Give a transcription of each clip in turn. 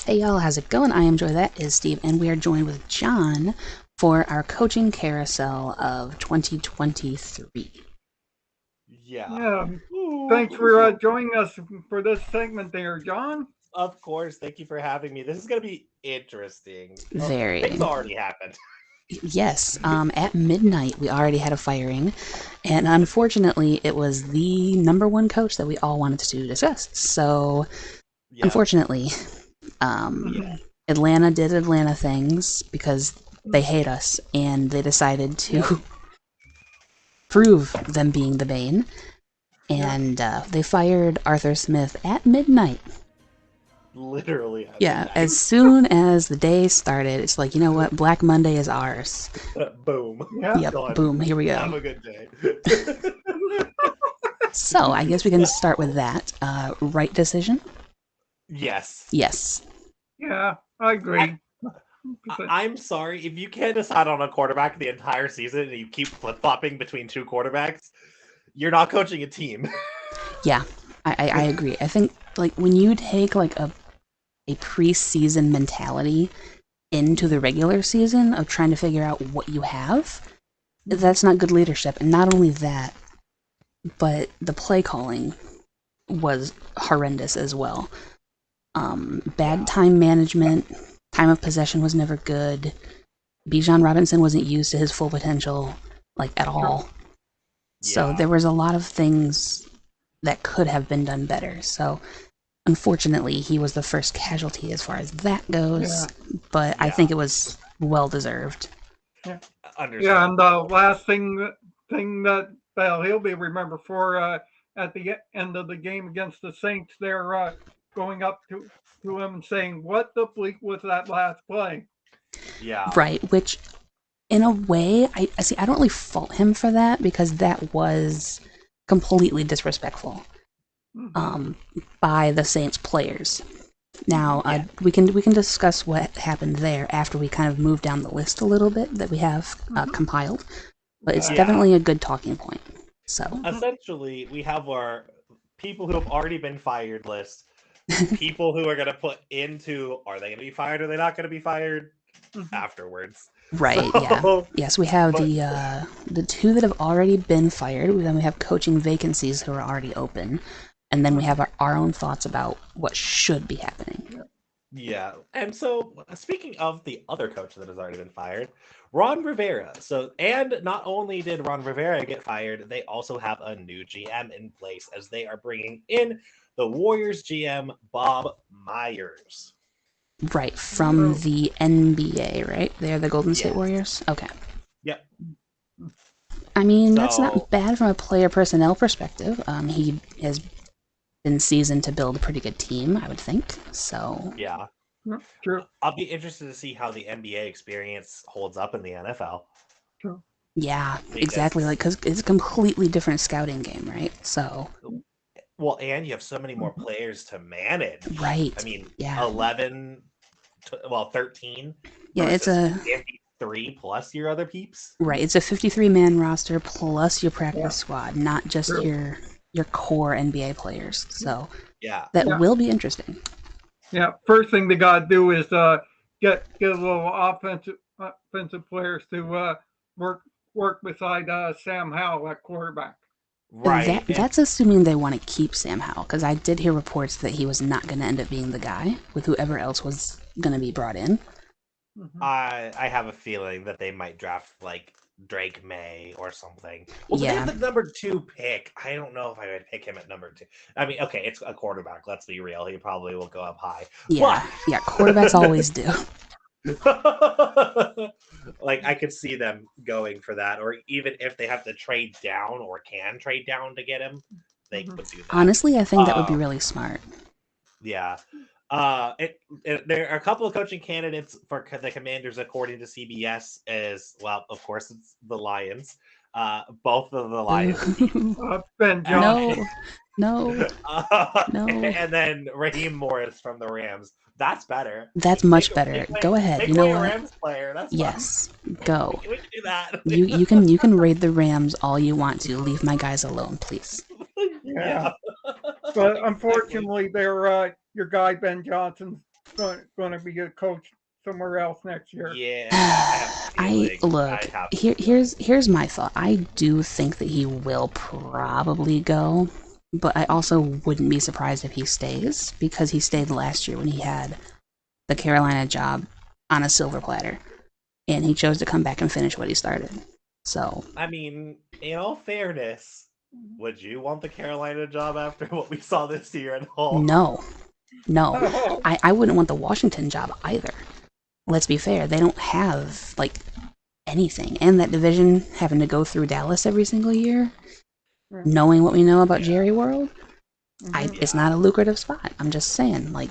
Hey y'all, how's it going? I am Joy, that is Steve, and we are joined with John for our Coaching Carousel of 2023. Yeah. Yeah. Thanks for joining us for this segment there, John. Of course. Thank you for having me. This is going to be interesting. Very. Things already happened. Yes, at midnight we already had a firing, and unfortunately it was the number one coach that we all wanted to discuss. So, Yeah. unfortunately, Yeah. Atlanta did Atlanta things because they hate us, and they decided to prove them being the Bane, and they fired Arthur Smith at midnight. Literally. At Yeah, midnight. as soon as the day started, it's like, you know what, Black Monday is ours. Boom. Yeah. Yep, Done. boom, here we Have go. a good day. So, I guess we can start with that. Right decision? Yes. Yes. Yeah, I agree. I'm sorry. If you can't decide on a quarterback the entire season and you keep flip-flopping between two quarterbacks, you're not coaching a team. Yeah, I agree. I think, like, when you take, like, a preseason mentality into the regular season of trying to figure out what you have, that's not good leadership. And not only that, but the play calling was horrendous as well. Bad time management, time of possession was never good. Bijan Robinson wasn't used to his full potential, like, at all. So there was a lot of things that could have been done better. So unfortunately, he was the first casualty as far as that goes. But I think it was well deserved. Yeah, Understand. and the last thing that he'll be remembered for at the end of the game against the Saints, they're going up to him and saying, "What the bleep was that last play?" Yeah. Right, which in a way, I see. I don't really fault him for that because that was completely disrespectful by the Saints players. Now we can discuss what happened there after we kind of move down the list a little bit that we have compiled, but it's definitely a good talking point. So essentially, we have our people who have already been fired list. People who are going to put into, are they going to be fired or are they not going to be fired afterwards? Right, So, yeah. Yes, we have the two that have already been fired. Then we have coaching vacancies who are already open. And then we have our own thoughts about what should be happening. Yeah. And so, speaking of the other coach that has already been fired, Ron Rivera. So, and not only did Ron Rivera get fired, they also have a new GM in place as they are bringing in the Warriors GM, Bob Myers. Right, from the NBA, right? They're the Golden State Warriors? Okay. Yep. I mean, that's not bad from a player personnel perspective. He has been seasoned to build a pretty good team, I would think. So yeah, true. I'll be interested to see how the NBA experience holds up in the NFL. True. Yeah, exactly. Like, because it's a completely different scouting game, right? So. Well, and you have so many more players to manage. Right. I mean, yeah. 13. Yeah, it's a 53 plus your other peeps. Right, it's a 53-man roster plus your practice squad, not just your core NBA players. So that will be interesting. Yeah, first thing they got to do is get a little offensive players to work beside Sam Howell at quarterback. Right. That's assuming they want to keep Sam Howell, because I did hear reports that he was not going to end up being the guy with whoever else was going to be brought in. I have a feeling that they might draft like Drake May or something. Well, they have the number 2 pick. I don't know if I would pick him at number 2. I mean, okay, it's a quarterback. Let's be real. He probably will go up high. Yeah, yeah, quarterbacks always do. Like, I could see them going for that, or even if they have to trade down or can trade down to get him, they could do that. Honestly, I think that would be really smart. Yeah. There are a couple of coaching candidates for the Commanders, according to CBS, as well. Of course, it's the Lions. Both of the Lions. Ben Johnson. No. And then Raheem Morris from the Rams. That's better. That's much better. Go ahead. You know what? Rams player. That's yes. Go. We can do that. you can raid the Rams all you want to. Leave my guys alone, please. Yeah. But unfortunately, they're your guy Ben Johnson going to be a coach somewhere else next year. Yeah, I have a feeling. Look, here's my thought. I do think that he will probably go, but I also wouldn't be surprised if he stays because he stayed last year when he had the Carolina job on a silver platter, and he chose to come back and finish what he started. So, I mean, in all fairness, would you want the Carolina job after what we saw this year at all? no, Oh, I wouldn't want the Washington job either. Let's be fair, they don't have like anything, and that division having to go through Dallas every single year, knowing what we know about Jerry World, it's not a lucrative spot. I'm just saying, like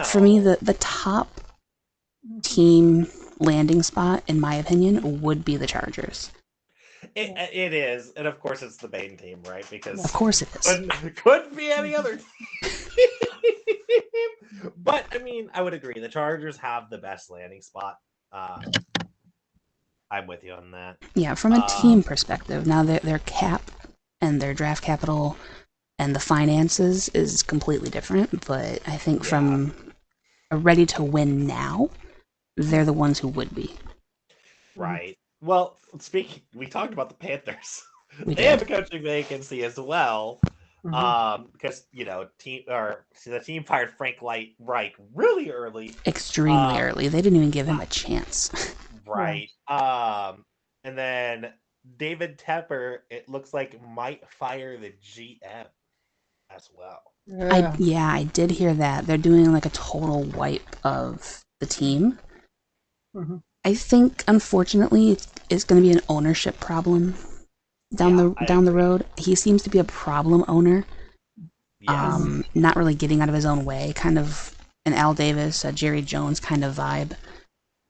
for me, the top team landing spot, in my opinion, would be the Chargers. It is, and of course it's the Bane team, right? Because Of course it is. couldn't be any other team. But I mean, I would agree. The Chargers have the best landing spot. I'm with you on that. Yeah, from a team perspective, now their cap and their draft capital and the finances is completely different. But I think from a ready to win now, they're the ones who would be. Right. Well, we talked about the Panthers. We They have a did. coaching vacancy as well. Because the team fired Frank Reich really early. Extremely early. They didn't even give him a chance. Right. And then David Tepper, it looks like, might fire the GM as well. I did hear that. They're doing like a total wipe of the team. I think, unfortunately, it's going to be an ownership problem down the road. He seems to be a problem owner. Yes. Not really getting out of his own way, kind of an Al Davis, a Jerry Jones kind of vibe.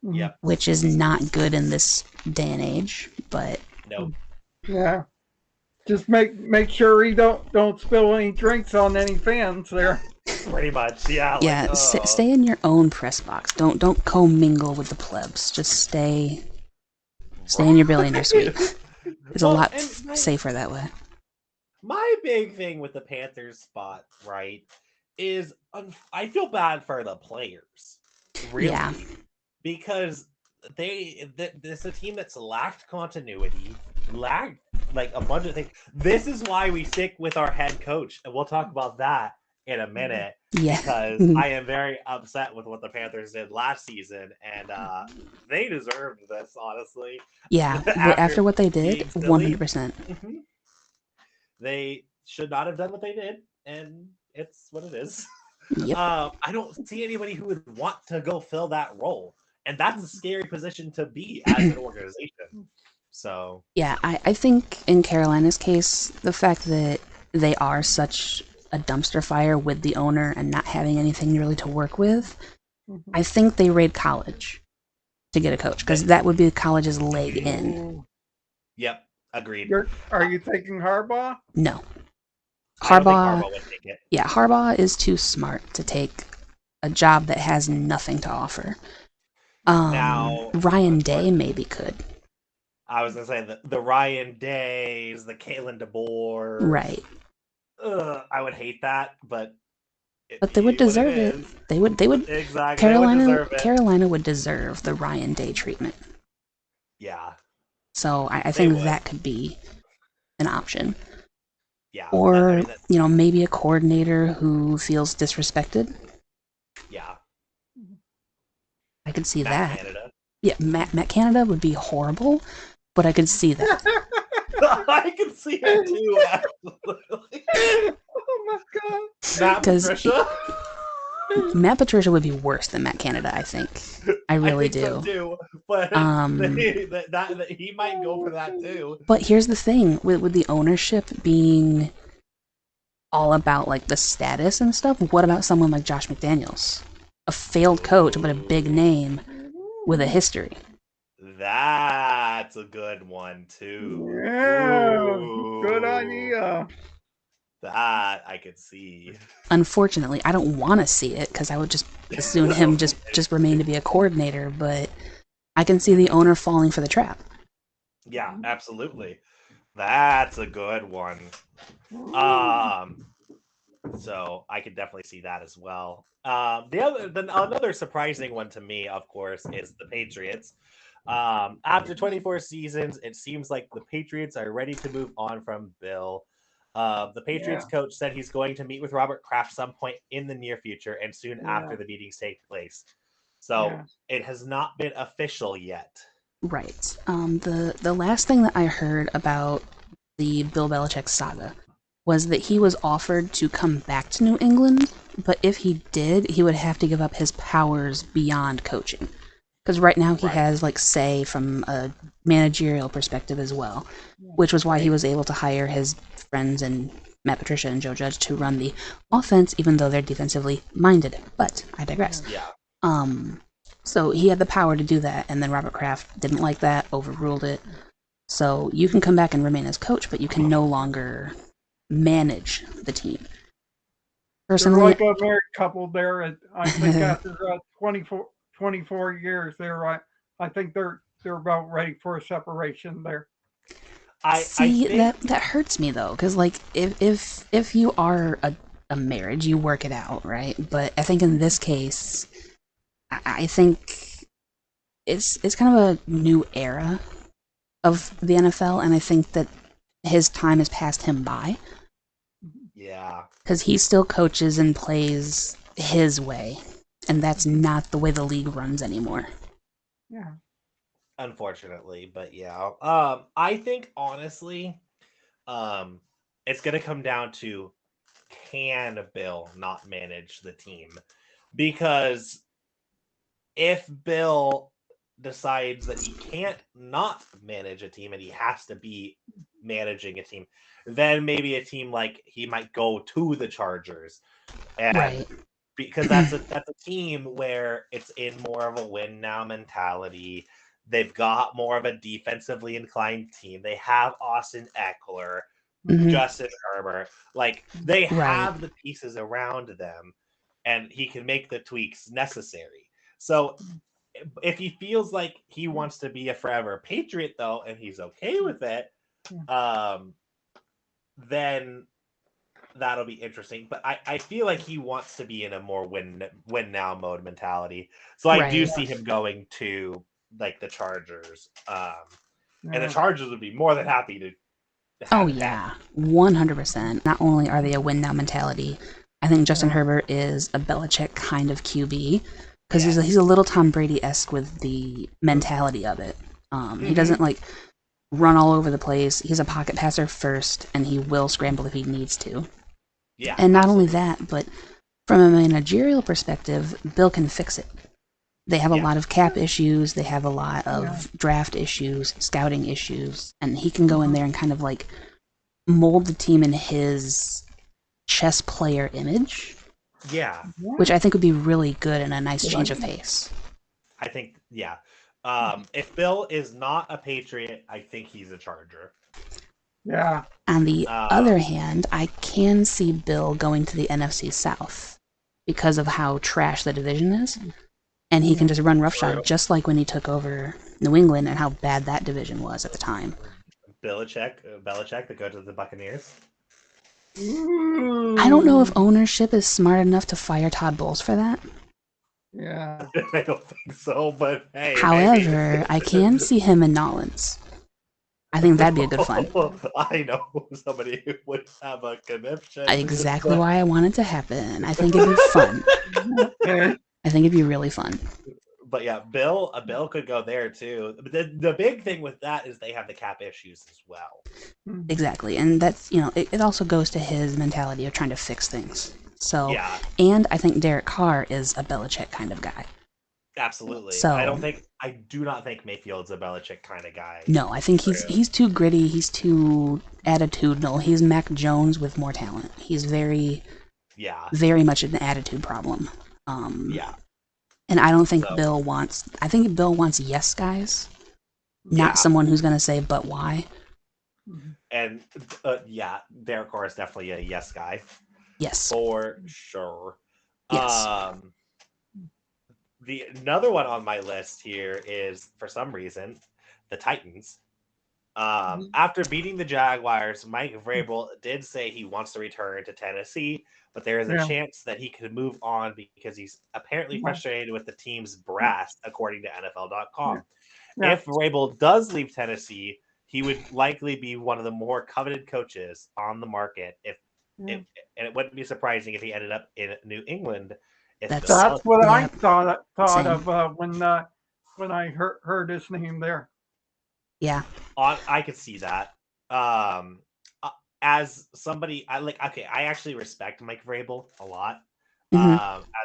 Yep. Which is not good in this day and age, but Nope. Yeah. Just make sure he don't spill any drinks on any fans there. Pretty much, yeah. Yeah, stay in your own press box. Don't commingle with the plebs. Just stay in your billionaire suite. It's a lot safer that way. My big thing with the Panthers spot, right, is I feel bad for the players, really, because this is a team that's lacked continuity, lacked like a bunch of things. This is why we stick with our head coach, and we'll talk about that in a minute. Yeah. Because I am very upset with what the Panthers did last season, and they deserved this, honestly. Yeah, after what they did, 100%. They should not have done what they did, and it's what it is. Yep. I don't see anybody who would want to go fill that role, and that's a scary position to be as an organization. So yeah, I think in Carolina's case, the fact that they are such a dumpster fire with the owner and not having anything really to work with, I think they raid college to get a coach, because that would be college's leg in. Yep, agreed. Are you taking Harbaugh? No. Harbaugh would take it. Yeah, Harbaugh is too smart to take a job that has nothing to offer. Now, Ryan Day maybe could. I was gonna say the Ryan Days, the Kalen DeBoer. Right. I would hate that, but they would deserve it. They would exactly. Carolina would deserve the Ryan Day treatment. Yeah. So I think that could be an option. Yeah. Or maybe a coordinator who feels disrespected. Yeah. I could see Matt that. Canada. Yeah, Matt Canada would be horrible, but I could see that. I can see it too, absolutely. Oh my god. Matt Patricia. Matt Patricia would be worse than Matt Canada, I think. I really do. So too, but he might go for that too. But here's the thing, with the ownership being all about like the status and stuff, what about someone like Josh McDaniels? A failed coach, but a big name with a history. That's a good one too. Yeah, good idea. That I could see. Unfortunately, I don't want to see it because I would just as soon him just remain to be a coordinator. But I can see the owner falling for the trap. Yeah, absolutely. That's a good one. So I could definitely see that as well. Another surprising one to me, of course, is the Patriots. After 24 seasons, it seems like the Patriots are ready to move on from Bill. The Patriots Yeah, coach said he's going to meet with Robert Kraft some point in the near future and soon yeah, after the meetings take place. So yeah, it has not been official yet. Right. The last thing that I heard about the Bill Belichick saga was that he was offered to come back to New England, but if he did, he would have to give up his powers beyond coaching. Because right now he Right. has like say from a managerial perspective as well, yeah, which was why he Right. was able to hire his friends and Matt Patricia and Joe Judge to run the offense, even though they're defensively minded. But I digress. yeah, Yeah. Um, so he had the power to do that, and then Robert Kraft didn't like that, overruled it. So you can come back and remain as coach, but you can no longer manage the team. they're Personally, like a married couple there. I think after 24 years, I think they're about ready for a separation there. I see think that hurts me though, because like if you are a marriage, you work it out, right? But I think in this case, I think it's kind of a new era of the NFL, and I think that his time has passed him by yeah. because he still coaches and plays his way, and that's not the way the league runs anymore. Yeah, Unfortunately, but yeah. I think honestly, um, it's gonna come down to can Bill not manage the team? Because if Bill decides that he can't not manage a team and he has to be managing a team, then maybe a team like he might go to the Chargers, and Right. because that's a team where it's in more of a win now mentality. They've got more of a defensively inclined team. They have Austin Eckler, Hmm. Justin Herbert. Like they Right. have the pieces around them, and he can make the tweaks necessary. So if he feels like he wants to be a forever Patriot though, and he's okay with it, yeah, um, then that'll be interesting. But I feel like he wants to be in a more win now mode mentality. So I do Right. see him going to like the Chargers. And the yeah, Chargers would be more than happy to Oh have him. yeah, 100%. Not only are they a win now mentality, I think Justin yeah, Herbert is a Belichick kind of QB because he's a Yes. little Tom Brady esque with the mentality of it. He Hmm. doesn't like run all over the place. He's a pocket passer first, and he will scramble if he needs to. Yeah, And not only absolutely. that, but from a managerial perspective, Bill can fix it. They have a Yeah. lot of cap issues, they have a lot yeah, of draft issues, scouting issues, and he can go in uh-huh, there and kind of like mold the team in his chess player image, Yeah. which yeah. I think would be really good and a nice Good change of idea. pace. I think yeah. If Bill is not a Patriot, I think he's a Charger. Yeah, On the other Um, hand, I can see Bill going to the NFC South because of how trash the division is, and he can yeah, just run True. roughshod just like when he took over New England and how bad that division was at the time. Belichick, the coach of the Buccaneers. I don't know ooh, if ownership is smart enough to fire Todd Bowles for that. yeah, I don't think so, but hey, maybe. However, I can see him in Nolans. I think that'd be a good fun. I know somebody who would have a conniption, Exactly but why I want it to happen. I think it'd be fun. yeah, I think it'd be really fun. yeah, Bill could go there too. But the big thing with that is they have the cap issues as well. Exactly. And that's, it also goes to his mentality of trying to fix things. So, Yeah, and I think Derek Carr is a Belichick kind of guy. absolutely. So, I do not think Mayfield's a Belichick kind of guy. no, I think he's True. he's too gritty, he's too attitudinal. He's Mac Jones with more talent. He's very Yeah, very much an attitude problem. Um yeah. and I don't think So I think Bill wants yes guys, not yeah, someone who's going to say but why. and yeah, Derek Carr is definitely a yes guy Yes. for sure. Yes. Um, the another one on my list here is for some reason the Titans. After beating the Jaguars, Mike Vrabel did say he wants to return to Tennessee, but there is a Yeah. chance that he could move on because he's apparently Yeah. frustrated with the team's brass, according to NFL.com. Yeah. If Vrabel does leave Tennessee, he would likely be one of the more coveted coaches on the market. Yeah. And it wouldn't be surprising if he ended up in New England. If Bill That's That's Belichick, what I yeah, thought same. of when I heard his name there. Yeah. I could see that. Um, as somebody, I actually respect Mike Vrabel a lot Hmm.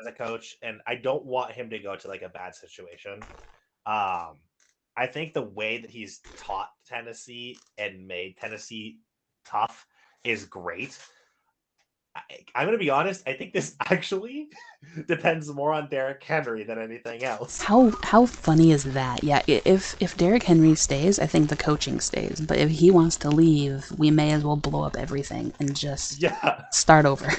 as a coach, and I don't want him to go to like a bad situation. I think the way that he's taught Tennessee and made Tennessee tough is great. I'm going to be honest. I think this actually depends more on Derrick Henry than anything else. How funny is that? Yeah, if Derrick Henry stays, I think the coaching stays. But if he wants to leave, we may as well blow up everything and just Yeah, start over.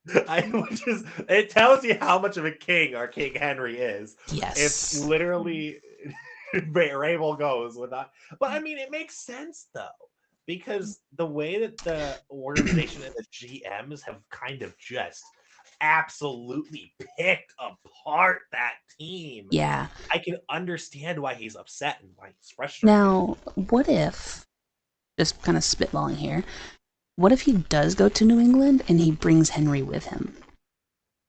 It tells you how much of a king our King Henry is. If Yes. literally Rabel goes with that, but I mean, it makes sense though, because the way that the organization and the GMs have kind of just absolutely picked apart that team, Yeah. I can understand why he's upset and why he's frustrated. Now, what if, just kind of spitballing here, what if he does go to New England and he brings Henry with him?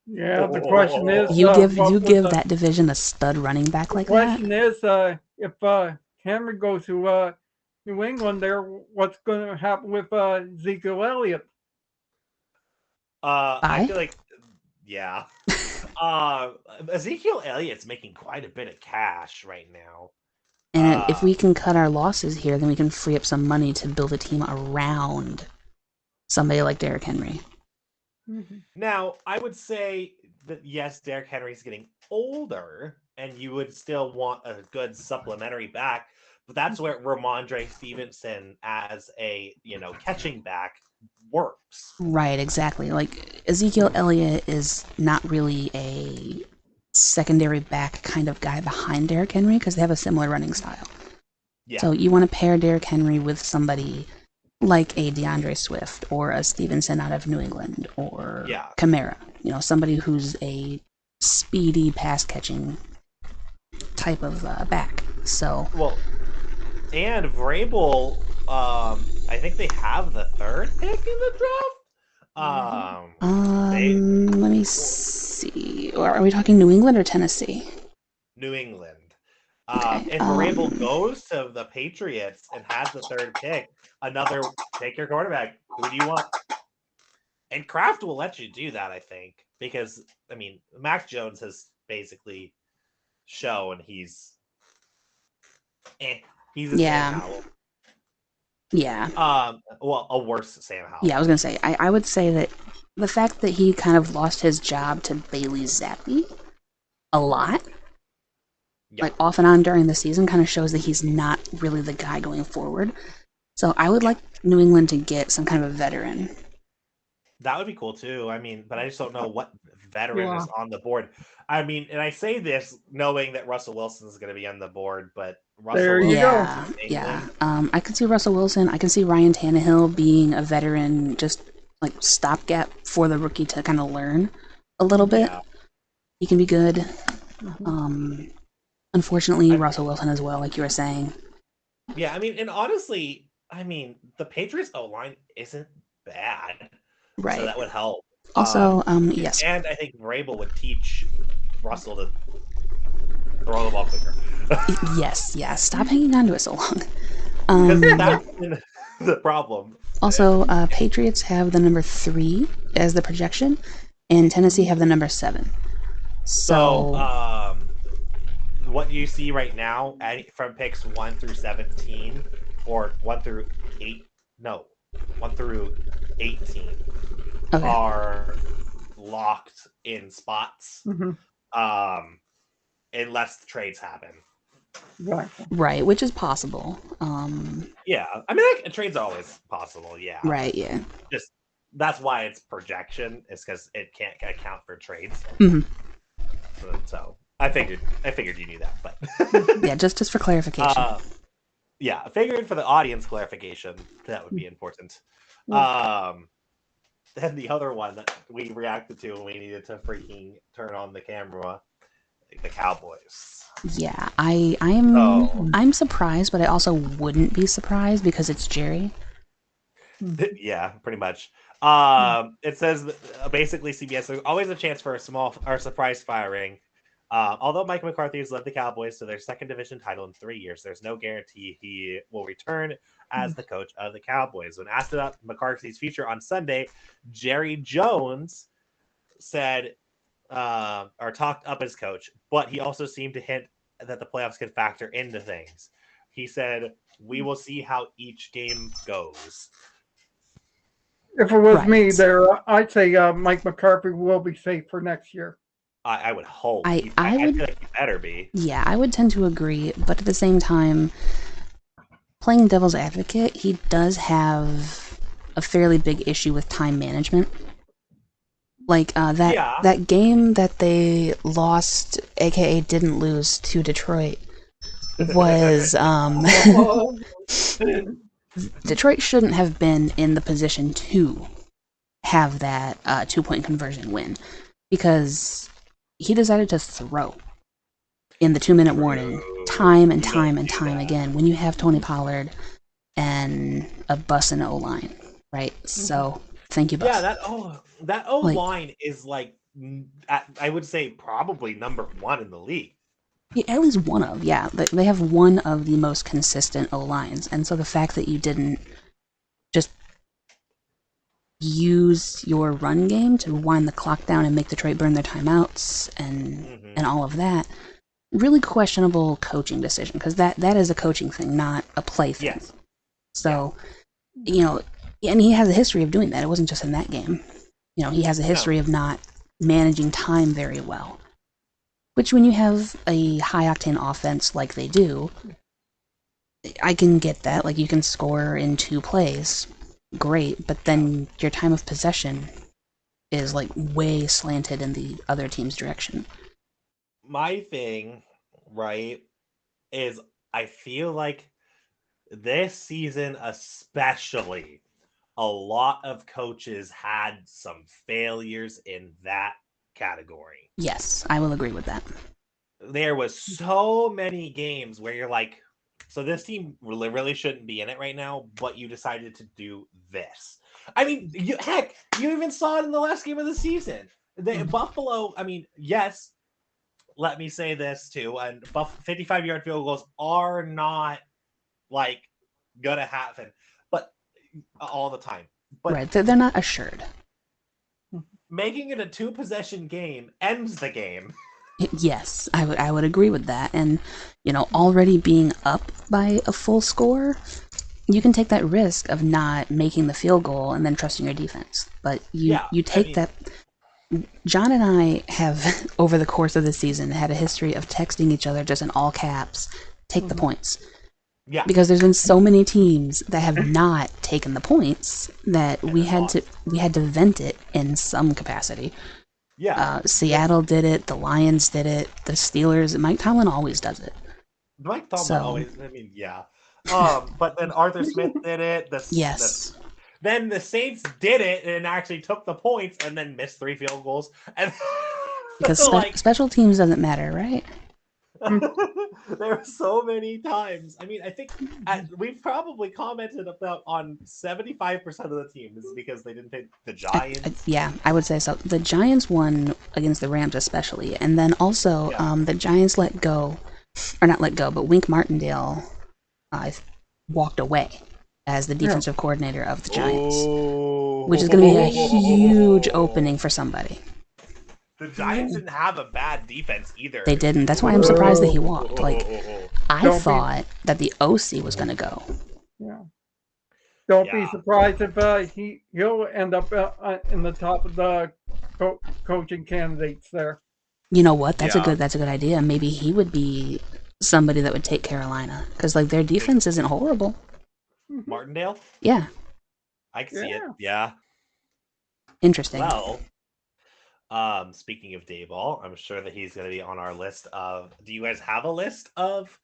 Yeah, the question is, You what would give that division a stud running back the like that? question is, if Henry goes to New England, there, what's going to happen with Ezekiel Elliott? I Bye. feel like, yeah. Ezekiel Elliott's making quite a bit of cash right now. And if we can cut our losses here, then we can free up some money to build a team around somebody like Derrick Henry. Now, I would say that yes, Derrick Henry's getting older, and you would still want a good supplementary back, but that's where Ramondre Stevenson as a catching back works. Right, exactly. Like Ezekiel Elliott is not really a secondary back kind of guy behind Derrick Henry because they have a similar running style. Yeah, So you want to pair Derrick Henry with somebody like a DeAndre Swift or a Stevenson out of New England or yeah. Kamara. Somebody who's a speedy pass catching type of back. So Well, and Vrabel, I think they have the third pick in the draft. let me see. Are we talking New England or Tennessee? New England. Okay. If Vrabel goes to the Patriots and has the third pick, take your quarterback. Who do you want? And Kraft will let you do that, I think, because I mean, Mac Jones has basically shown he's a Sam Yeah. Howell. Yeah. Well, a worse Sam Howell. Yeah, I was gonna say. I would say that the fact that he kind of lost his job to Bailey Zappi a lot, Yeah. like off and on during the season, kind of shows that he's not really the guy going forward. So I would like New England to get some kind of a veteran. That would be cool too. I mean, but I just don't know what veteran Yeah. is on the board. I mean, and I say this knowing that Russell Wilson is going to be on the board, but Russell There you Wilson go. Yeah. I could see Russell Wilson. I can see Ryan Tannehill being a veteran, just like stopgap for the rookie to kind of learn a little bit. Yeah. He can be good. Unfortunately, I- Russell Wilson as well, like you were saying. Yeah, I mean, and honestly, I mean, the Patriots O line isn't bad, Right. so that would help. Also, yes. And I think Vrabel would teach Russell to throw the ball quicker. Yes, yeah. Stop hanging on to it so long. Because that's been the problem. Also, Patriots have the number 3 as the projection, and Tennessee have the number 7. So, what you see right now from picks 1 through 17, or 1 through 8, no, 1 through 18 Okay. are locked in spots. Mm-hmm. Unless the trades happen. Right, which is possible. Yeah, I mean, trades are always possible. Yeah. Right. Yeah. Just that's why it's projection, is because it can't account for trades. Mm-hmm. So I figured you knew that, but yeah, just for clarification. Yeah, I figured for the audience clarification that would be important. then the other one that we reacted to and we needed to freaking turn on the camera, the Cowboys. Yeah, I'm surprised, but I also wouldn't be surprised because it's Jerry. Yeah, pretty much. It says basically CBS. There's always a chance for a small or surprise firing. Although Mike McCarthy has led the Cowboys to their second division title in 3 years, there's no guarantee he will return as the coach of the Cowboys. When asked about McCarthy's future on Sunday, Jerry Jones said or talked up his coach, but he also seemed to hint that the playoffs could factor into things. He said, "We will see how each game goes." If it was Right. me there, I'd say Mike McCarthy will be safe for next year. I would hope. I I would, feel like he better be. yeah, I would tend to agree, but at the same time, playing devil's advocate, he does have a fairly big issue with time management. Like that game that they lost, aka didn't lose to Detroit, was Detroit shouldn't have been in the position to have that 2-point conversion win because he decided to throw in the 2-minute warning time and time and time again when you have Tony Pollard and a bus in O line, right? So thank you, bus. Yeah, that O line is like I would say probably number 1 in the league. Yeah, at least one of, yeah. They have one of the most consistent O lines, and so the fact that you didn't just use your run game to wind the clock down and make Detroit burn their timeouts and all of that, really questionable coaching decision because that is a coaching thing, not a play thing. Yes. So, and he has a history of doing that. It wasn't just in that game. He has a history of not managing time very well. Which, when you have a high-octane offense like they do, I can get that. Like, you can score in 2 plays. Great. But then your time of possession is, like, way slanted in the other team's direction. My thing, right, is I feel like this season especially, a lot of coaches had some failures in that category. Yes, I will agree with that. There was so many games where you're like, so this team really shouldn't be in it right now, but you decided to do this. I mean, you even saw it in the last game of the season. Buffalo, I mean, yes, let me say this too, and 55-yard field goals are not like gonna happen, but all the time. But right, they're not assured. Making it a 2-possession game ends the game. Yes, I would agree with that. And, already being up by a full score, you can take that risk of not making the field goal and then trusting your defense. But you take that. John and I have, over the course of the season, had a history of texting each other just in all caps, take the points. Yeah. Because there's been so many teams that have not taken the points that we had to vent it in some capacity. Yeah. Seattle did it. The Lions did it. The Steelers. Mike Tomlin always does it. Mike Tomlin always. I mean, yeah. But then Arthur Smith did it. Yes. Then the Saints did it and actually took the points and then missed 3 field goals. And because special teams doesn't matter, right? There were so many times. I mean, I think we've probably commented about on 75% of the teams because they didn't take the Giants. Yeah, I would say so. The Giants won against the Rams especially, and then also the Giants let go, or not let go, but Wink Martindale walked away as the defensive coordinator of the Giants, which is going to be a huge opening for somebody. The Giants didn't have a bad defense either. They didn't. That's why I'm surprised that he walked. Like, I thought that the OC was going to go. Yeah. Don't be surprised if he'll end up in the top of the coaching candidates there. You know what? That's a good idea. Maybe he would be somebody that would take Carolina because like their defense isn't horrible. Martindale? Yeah. I can see it. Yeah. Interesting. Well, speaking of Dayball, I'm sure that he's going to be on our list of. Do you guys have a list of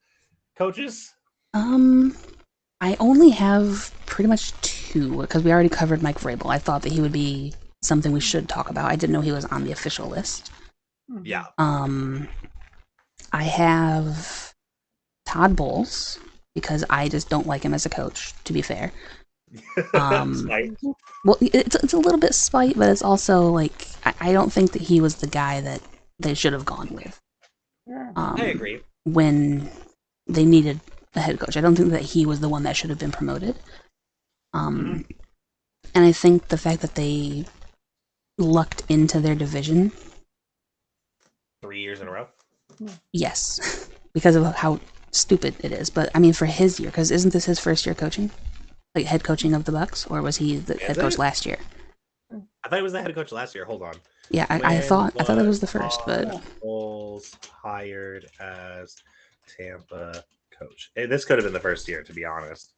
coaches? I only have pretty much two, because we already covered Mike Vrabel. I thought that he would be something we should talk about. I didn't know he was on the official list. Yeah. I have Todd Bowles because I just don't like him as a coach, to be fair. Spite. Well, it's a little bit spite, but it's also like I don't think that he was the guy that they should have gone with. I agree. When they needed a head coach, I don't think that he was the one that should have been promoted. And I think the fact that they lucked into their division, 3 years in a row. yes, because of how stupid it is. But I mean, for his year, because isn't this his first year coaching, like head coaching of the Bucks, or was he the head coach last year? I thought he was the head coach last year. Hold on. Yeah, I thought it was the first, but Bowles hired as Tampa coach. This could have been the first year, to be honest.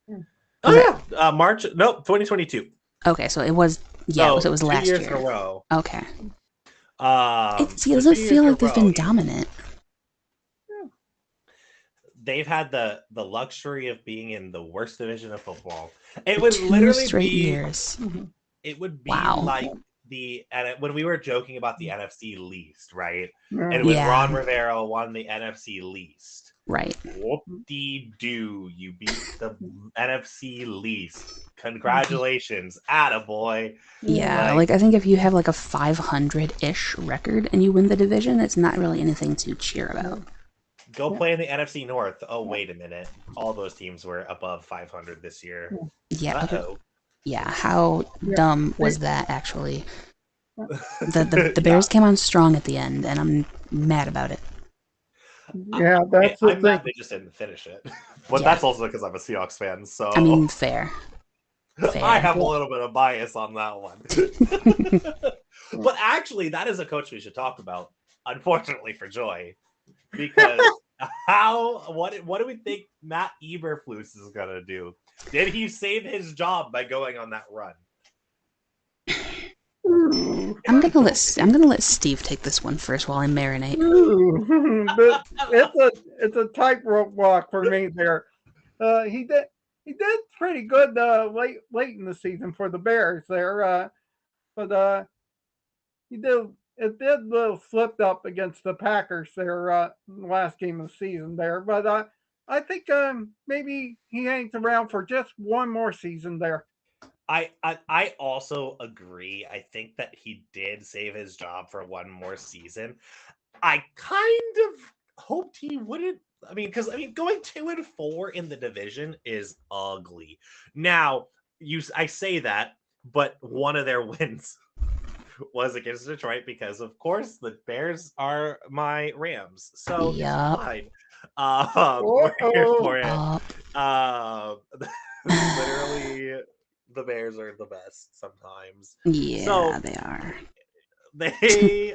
Oh yeah, March. Nope, 2022. Okay, so it was. Yeah, so it was last 2 years year. in a row. Okay. See, it doesn't feel like they've been dominant. They've had the luxury of being in the worst division of football. It would literally straight be years. It would be Wow. like when we were joking about the NFC least, right? Yeah. And when Yeah. Ron Rivera won the NFC least, Right. whoop-de-doo, you beat the NFC least. Congratulations, attaboy. Yeah, like I think if you have like a 500-ish record and you win the division, it's not really anything to cheer about. Go play in the NFC North. Oh, wait a minute. All those teams were above 500 this year. Yeah. Uh-oh. Yeah, how dumb was that actually? The Bears came on strong at the end, and I'm mad about it. Yeah, that's the I'm mad thing. they just didn't finish it. But Yeah. that's also because I'm a Seahawks fan, so I mean, fair. I have a little bit of bias on that one. But actually, that is a coach we should talk about, unfortunately for Joy. Because what do we think Matt Eberflus is gonna do? Did he save his job by going on that run? I'm gonna let Steve take this one first while I marinate. But it's a tightrope walk for me there. He did pretty good late in the season for the Bears there, but it did a little slipped up against the Packers there in the last game of the season there. But I think maybe he hangs around for just one more season there. I also agree. I think that he did save his job for one more season. I kind of hoped he wouldn't. Because going 2-4 in the division is ugly. Now, I say that, but one of their wins was against Detroit because, of course, the Bears are my Rams. So Yup. fine. We're here for it. Literally, the Bears are the best sometimes. Yeah, So they are.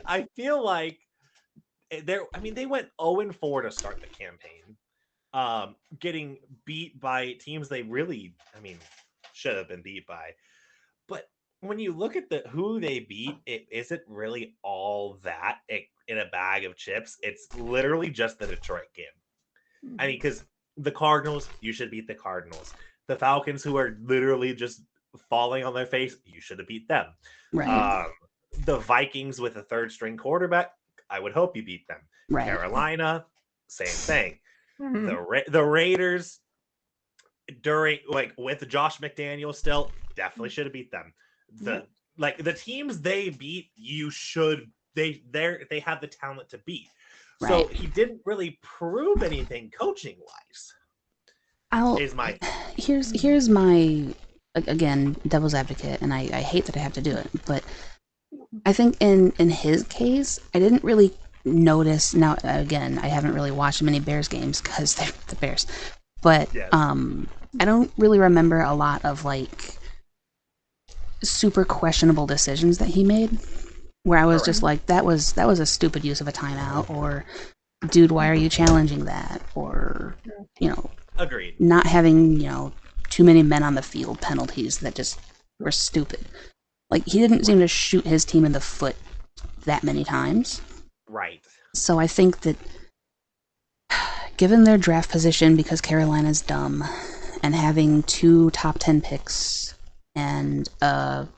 I feel like they went 0-4 to start the campaign, getting beat by teams they really, should have been beat by. But when you look at who they beat, it isn't really all that in a bag of chips. It's literally just the Detroit game. Because the Cardinals, you should beat the Cardinals. The Falcons, who are literally just falling on their face, you should have beat them. Right. The Vikings with a third string quarterback, I would hope you beat them. Right. Carolina, same thing. Mm-hmm. The Raiders, with Josh McDaniels still, definitely should have beat them. The teams they beat, they have the talent to beat. Right. So he didn't really prove anything coaching wise. Here's my, again, devil's advocate, and I hate that I have to do it, but I think in his case, I didn't really notice. Now, again, I haven't really watched many Bears games because they're the Bears, but Yes. I don't really remember a lot of like super questionable decisions that he made, where I was just like, that was a stupid use of a timeout, or dude, why are you challenging that, or Agreed. not having too many men on the field penalties that just were stupid. Like, he didn't seem to shoot his team in the foot that many times. Right. So I think that given their draft position, because Carolina's dumb, and having 2 top 10 picks and a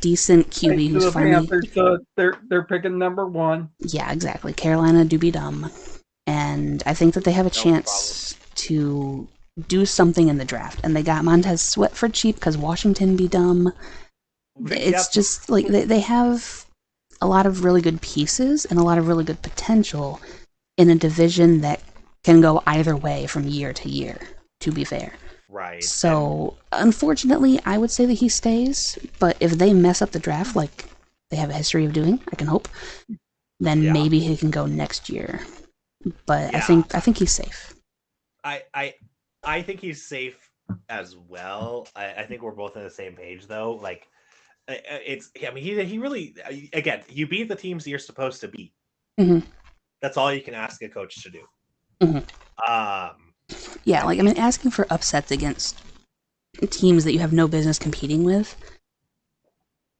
decent QB Thanks to who's the finally. Panthers, they're picking number one. Yeah, exactly. Carolina do be dumb. And I think that they have a No chance to do something in the draft. And they got Montez Sweat for cheap because Washington be dumb. It's Yep. just like they have a lot of really good pieces and a lot of really good potential in a division that can go either way from year to year, to be fair. Right. So, unfortunately, I would say that he stays, but if they mess up the draft like they have a history of doing, I can hope, then Yeah. maybe he can go next year. But Yeah. I think he's safe. I think he's safe as well. I think we're both on the same page though. Like it's I mean he really again, you beat the teams you're supposed to beat. Mm-hmm. That's all you can ask a coach to do. Mm-hmm. Yeah, like I mean, asking for upsets against teams that you have no business competing with,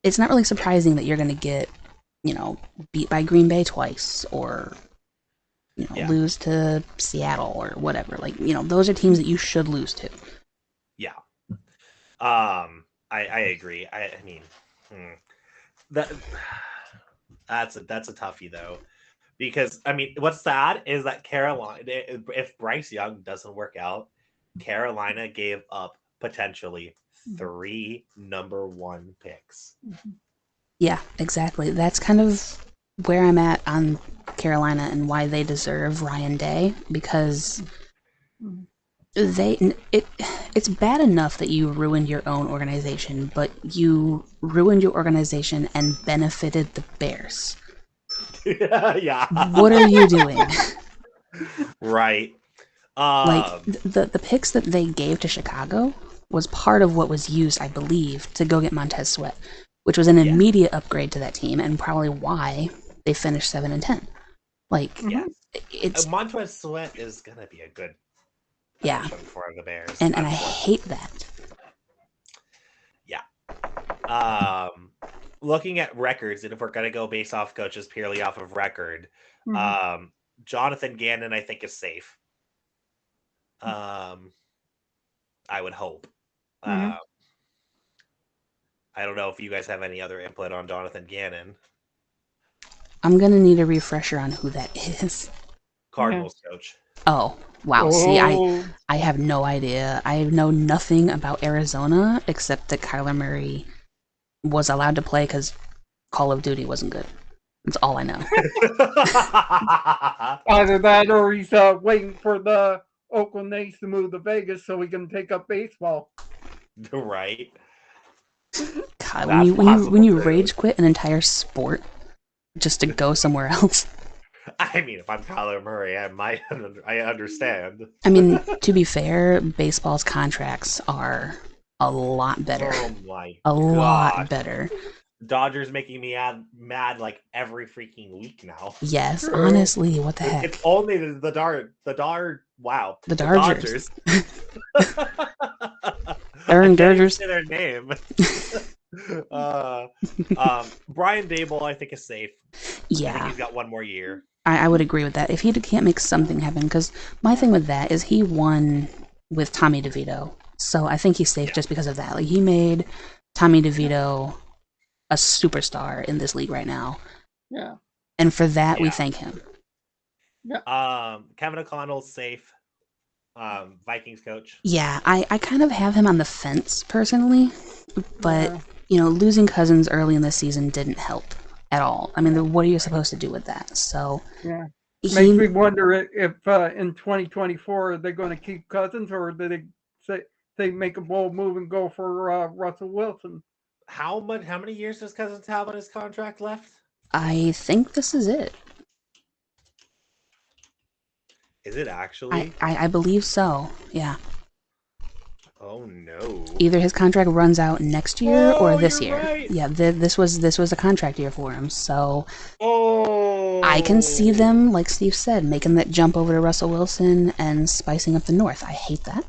it's not really surprising that you're going to get, beat by Green Bay twice or lose to Seattle or whatever. Like, those are teams that you should lose to. Yeah. I agree. I mean, that's a toughie though, because I mean, what's sad is that Carolina, if Bryce Young doesn't work out, Carolina gave up potentially 3 number 1 picks. Yeah, exactly. That's kind of where I'm at on Carolina and why they deserve Ryan Day, because it's bad enough that you ruined your own organization, but you ruined your organization and benefited the Bears. Yeah. What are you doing? Right. Like the picks that they gave to Chicago was part of what was used, I believe, to go get Montez Sweat, which was an immediate upgrade to that team and probably why they finished 7-10. Like, it's Montez Sweat is gonna be a good for the Bears, and I hate that. Yeah. Looking at records, and if we're gonna go based off coaches purely off of record, Jonathan Gannon I think is safe. I would hope. I don't know if you guys have any other input on Jonathan Gannon. I'm gonna need a refresher on who that is. Cardinals coach. Oh, wow. See, I have no idea. I know nothing about Arizona except that Kyler Murray was allowed to play because Call of Duty wasn't good. That's all I know. Either that or he's waiting for the Oakland A's to move to Vegas so he can take up baseball. Right. God, when you rage quit an entire sport just to go somewhere else. I mean, if I'm Kyler Murray, I understand. I mean, to be fair, baseball's contracts are a lot better. Oh my lot better. Dodgers making me mad like every freaking week now. Yes, honestly, what the heck? It's only the Dodgers. Aaron Dodgers. Their name. Brian Dable, I think, is safe. Yeah, I think he's got one more year. I would agree with that. If he can't make something happen, because my thing with that is he won with Tommy DeVito, so I think he's safe just because of that. Like, he made Tommy DeVito a superstar in this league right now. Yeah, and for that we thank him. Yeah. Kevin O'Connell's safe. Vikings coach. Yeah, I kind of have him on the fence personally, but losing Cousins early in the season didn't help at all. I mean, what are you supposed to do with that? So makes me wonder if in 2024 they're going to keep Cousins, or do they say they make a bold move and go for Russell Wilson? How many years does Cousins have on his contract left? I think this is it. Is it actually? I believe so. Yeah. Oh no. Either his contract runs out next year or this year. Right. Yeah, this was a contract year for him. So I can see them, like Steve said, making that jump over to Russell Wilson and spicing up the North. I hate that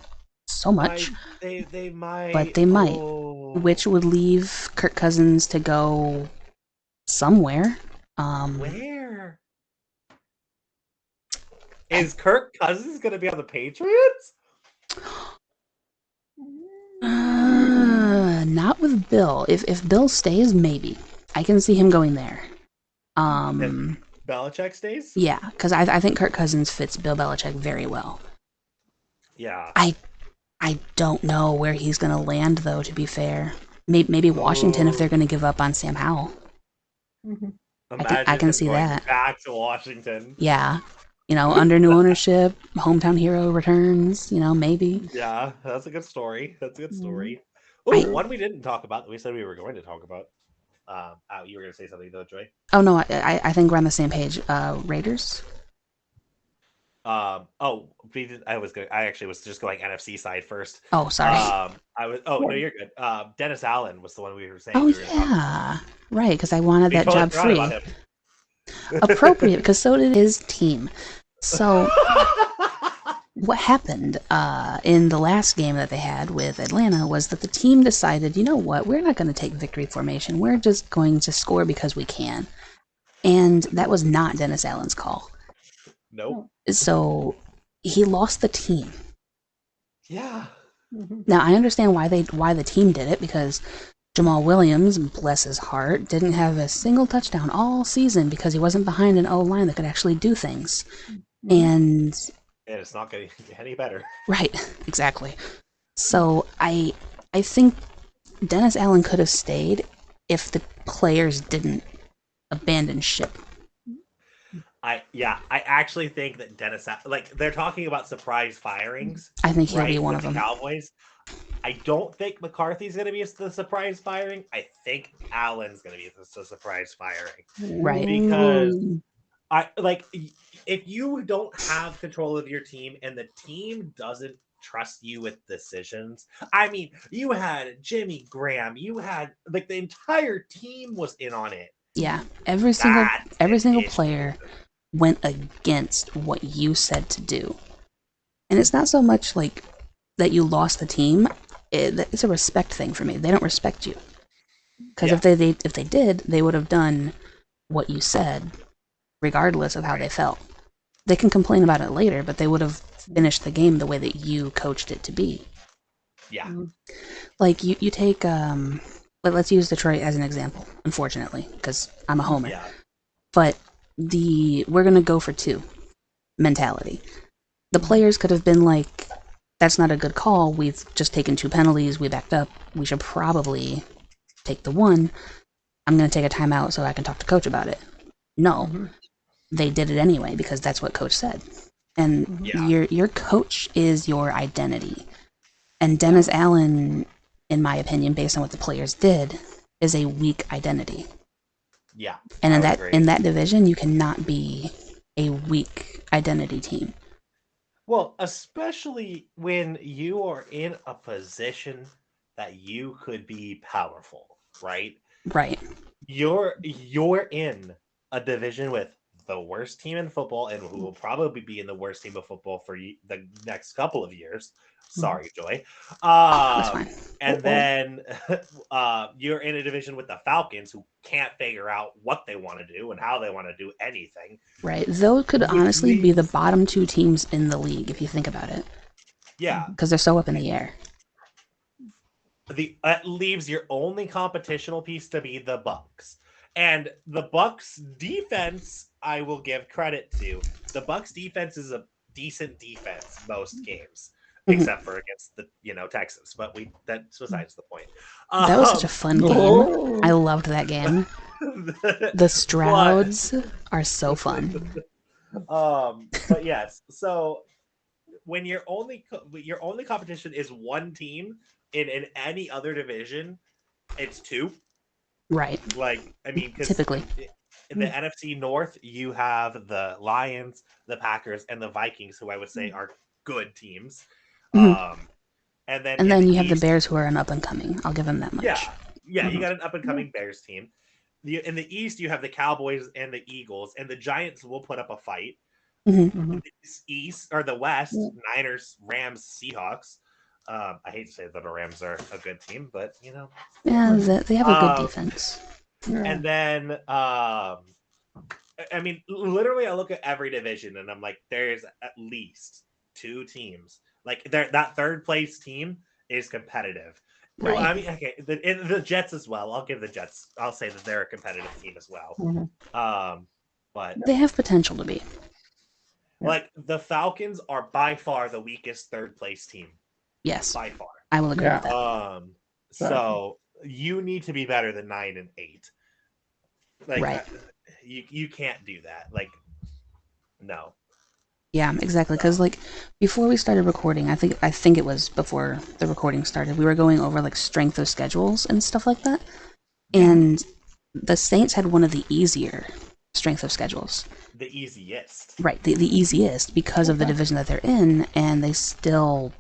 so much. They might. But they might. Which would leave Kirk Cousins to go somewhere. Where? Is Kirk Cousins going to be on the Patriots? Not with Bill. If Bill stays, maybe I can see him going there. If Belichick stays? Yeah, because I think Kirk Cousins fits Bill Belichick very well. Yeah. I don't know where he's going to land, though, to be fair. Maybe Washington if they're going to give up on Sam Howell. I Imagine can him see going that. back to Washington. Yeah. Under new ownership, hometown hero returns, maybe. Yeah, that's a good story. That's a good story. I Oh, one we didn't talk about that we said we were going to talk about. You were going to say something though, Joy. Oh, no, I think we're on the same page. Raiders? I actually was just going NFC side first. Oh, sorry. No, you're good. Dennis Allen was the one we were saying. Oh, We were gonna talk about. yeah. Right, because I wanted We that totally job forgot about free. him. Appropriate, because so did his team. So what happened in the last game that they had with Atlanta was that the team decided, you know what, we're not going to take victory formation. We're just going to score because we can. And that was not Dennis Allen's call. Nope. So he lost the team. Yeah. Now I understand why the team did it, because Jamal Williams, bless his heart, didn't have a single touchdown all season because he wasn't behind an O-line that could actually do things. And it's not getting any better. Right, exactly. So I think Dennis Allen could have stayed if the players didn't abandon ship. I actually think that Dennis, like they're talking about surprise firings. I think he'll right, be one with of the them. Cowboys. I don't think McCarthy's going to be the surprise firing. I think Allen's going to be the surprise firing. Right. Because if you don't have control of your team and the team doesn't trust you with decisions. I mean, you had Jimmy Graham, you had the entire team was in on it. Yeah, every single player went against what you said to do. And it's not so much like that you lost the team. It's a respect thing for me. They don't respect you. Because if they did, they would have done what you said, regardless of how they felt. They can complain about it later, but they would have finished the game the way that you coached it to be. Yeah. Like you take but let's use Detroit as an example, unfortunately, because I'm a homer. Yeah. But we're gonna go for two mentality. The players could have been like, that's not a good call. We've just taken 2 penalties. We backed up. We should probably take the one. I'm going to take a timeout so I can talk to coach about it. No, they did it anyway because that's what coach said. And your coach is your identity. And Dennis Allen, in my opinion, based on what the players did, is a weak identity. Yeah. And in that division, you cannot be a weak identity team. Well, especially when you are in a position that you could be powerful, right? Right. You're in a division with the worst team in football and who will probably be in the worst team of football for the next couple of years. Sorry, Joy. That's fine. And then you're in a division with the Falcons who can't figure out what they want to do and how they want to do anything. Right. Those could honestly be the bottom 2 teams in the league if you think about it. Yeah. Because they're so up in the air. That leaves your only competitional piece to be the Bucks. And the Bucks defense, I will give credit to. The Bucks defense is a decent defense most games, except for against the Texans. But that's besides the point. That was such a fun game. I loved that game. The Strouds are so fun. But yes, so when your only competition is one team in any other division, it's 2. Right. Like, I mean, typically in the NFC North, you have the Lions, the Packers, and the Vikings, who I would say are good teams. Mm-hmm. And then you have the Bears, who are an up and coming. I'll give them that much. Yeah, you got an up and coming Bears team. In the East, you have the Cowboys and the Eagles, and the Giants will put up a fight. In the East or the West, Niners, Rams, Seahawks. I hate to say that the Rams are a good team, but yeah, they have a good defense. And then, I mean, literally, I look at every division and I'm like, there's at least 2 teams. Like, that third place team is competitive. Well, Right. I mean, okay, the Jets as well. I'll give the Jets. I'll say that they're a competitive team as well. Mhm. But They have potential to be. Yeah. like the Falcons are by far the weakest third place team, Yes, by far. I will agree with Yeah. that. Exactly. So you need to be better than 9-8. Like Right. you can't do that. Like no. Yeah, exactly. Because So like before we started recording, I think it was before the recording started. We were going over like strength of schedules and stuff like that, yeah, and the Saints had one of the easier strength of schedules. the easiest. Right, the easiest because of the Okay. division that they're in, and they still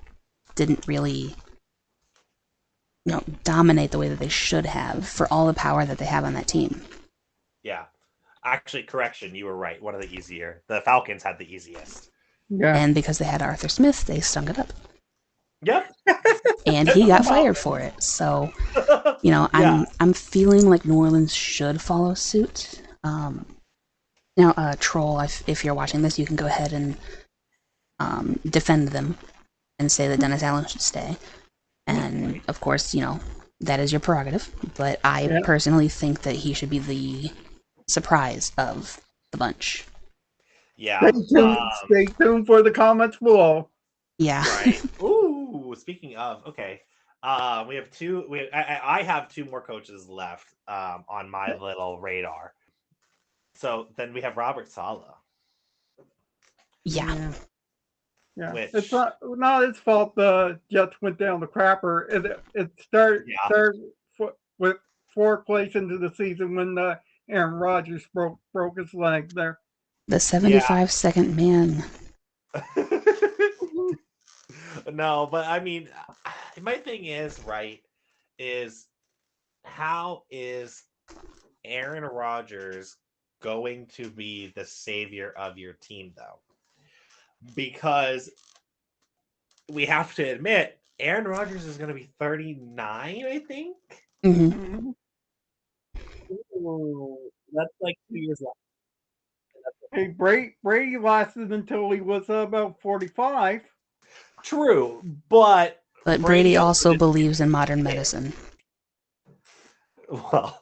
didn't really, dominate the way that they should have for all the power that they have on that team. Yeah. Actually, correction, you were right. One of the easier. The Falcons had the easiest. Yeah. And because they had Arthur Smith, they stung it up, Yep. and he got fired for it. So Yeah. I'm feeling like New Orleans should follow suit. Now, Troll, if you're watching this, you can go ahead and defend them and say that Dennis Allen should stay. And of course, that is your prerogative. But I Yeah. personally think that he should be the surprise of the bunch. Yeah. Stay tuned for the comments below. Yeah. Right. Ooh, speaking of, okay. We have two. I have two more coaches left on my little radar. So then we have Robert Saleh, Yeah. Yeah. Yeah. It's which not his fault the Jets went down the crapper. It started yeah, with fourth place into the season when Aaron Rodgers broke his leg there. The yeah. 75-second man. No, but I mean, my thing is right is how is Aaron Rodgers going to be the savior of your team though? Because we have to admit, Aaron Rodgers is going to be 39, I think. Hmm. Mhm. Ooh, that's like 2 years left. Hey, Brady lasted until he was about 45. True, but But Brady Brady also also didn't believes in modern get hit. medicine. Well,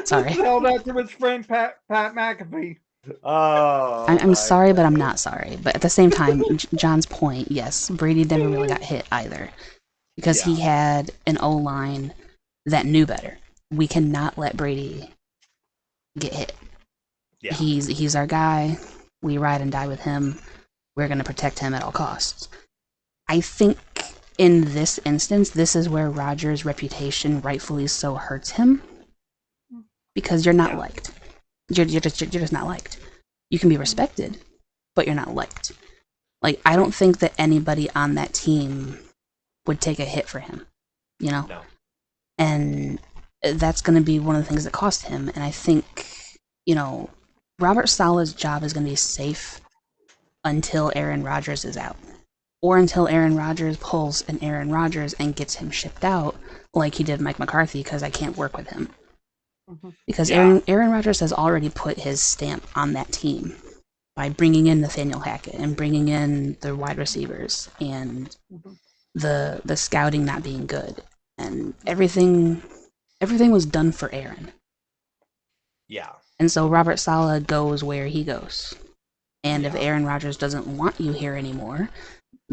Sorry. Tell that to his friend Pat McAfee. oh I'm my sorry, but I'm goodness. not sorry. But at the same time, John's point, yes, Brady never really got hit either because he Yeah, had an O line that knew better. We cannot let Brady get hit. yeah, He's our guy. We ride and die with him. We're going to protect him at all costs. I think in this instance, this is where Rodgers' reputation rightfully so hurts him because you're not yeah, liked. You're just not liked. You can be respected, but you're not liked. Like I don't think that anybody on that team would take a hit for him, you know? no, And that's going to be one of the things that cost him. And I think, Robert Sala's job is going to be safe until Aaron Rodgers is out. Or until Aaron Rodgers pulls an Aaron Rodgers and gets him shipped out, like he did Mike McCarthy, because I can't work with him. Mhm. Because yeah, Aaron Rodgers has already put his stamp on that team by bringing in Nathaniel Hackett and bringing in the wide receivers and Mhm. the scouting not being good and everything was done for Aaron. yeah, And so Robert Saleh goes where he goes. And if yeah, Aaron Rodgers doesn't want you here anymore,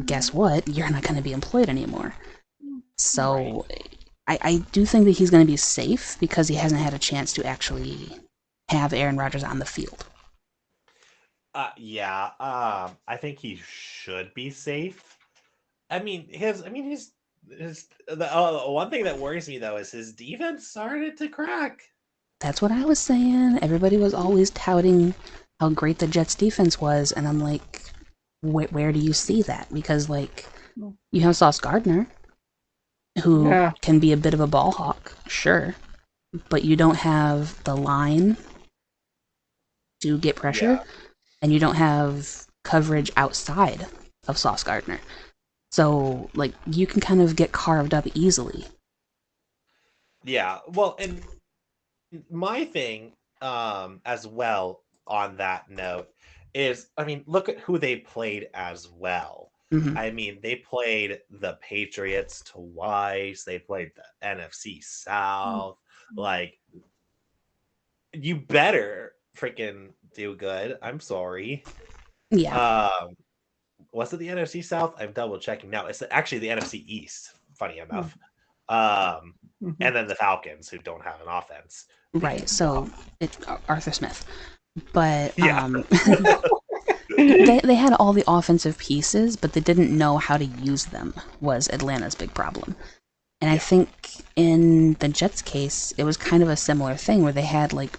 guess what? You're not going to be employed anymore. right. So I do think that he's going to be safe because he hasn't had a chance to actually have Aaron Rodgers on the field. Yeah, I think he should be safe. His the one thing that worries me though is his defense started to crack. That's what I was saying. Everybody was always touting how great the Jets defense was, and I'm like, where do you see that? Because like you have Sauce Gardner, who Yeah. can be a bit of a ball hawk, sure, but you don't have the line to get Yeah, pressure, and you don't have coverage outside of Sauce Gardner. So like you can kind of get carved up easily. yeah. Well, and my thing, as well on that note, is, I mean, look at who they played as well. Hmm. I mean, they played the Patriots twice. They played the NFC South. Like, you better freaking do good. I'm sorry. Yeah. Um, was it the NFC South? I'm double checking now. It's actually the NFC East. Funny enough. And then the Falcons, who don't have an offense. Right. So it's Arthur Smith, but Yeah. they had all the offensive pieces, but they didn't know how to use them. Was Atlanta's big problem. And I think in the Jets case, it was kind of a similar thing where they had like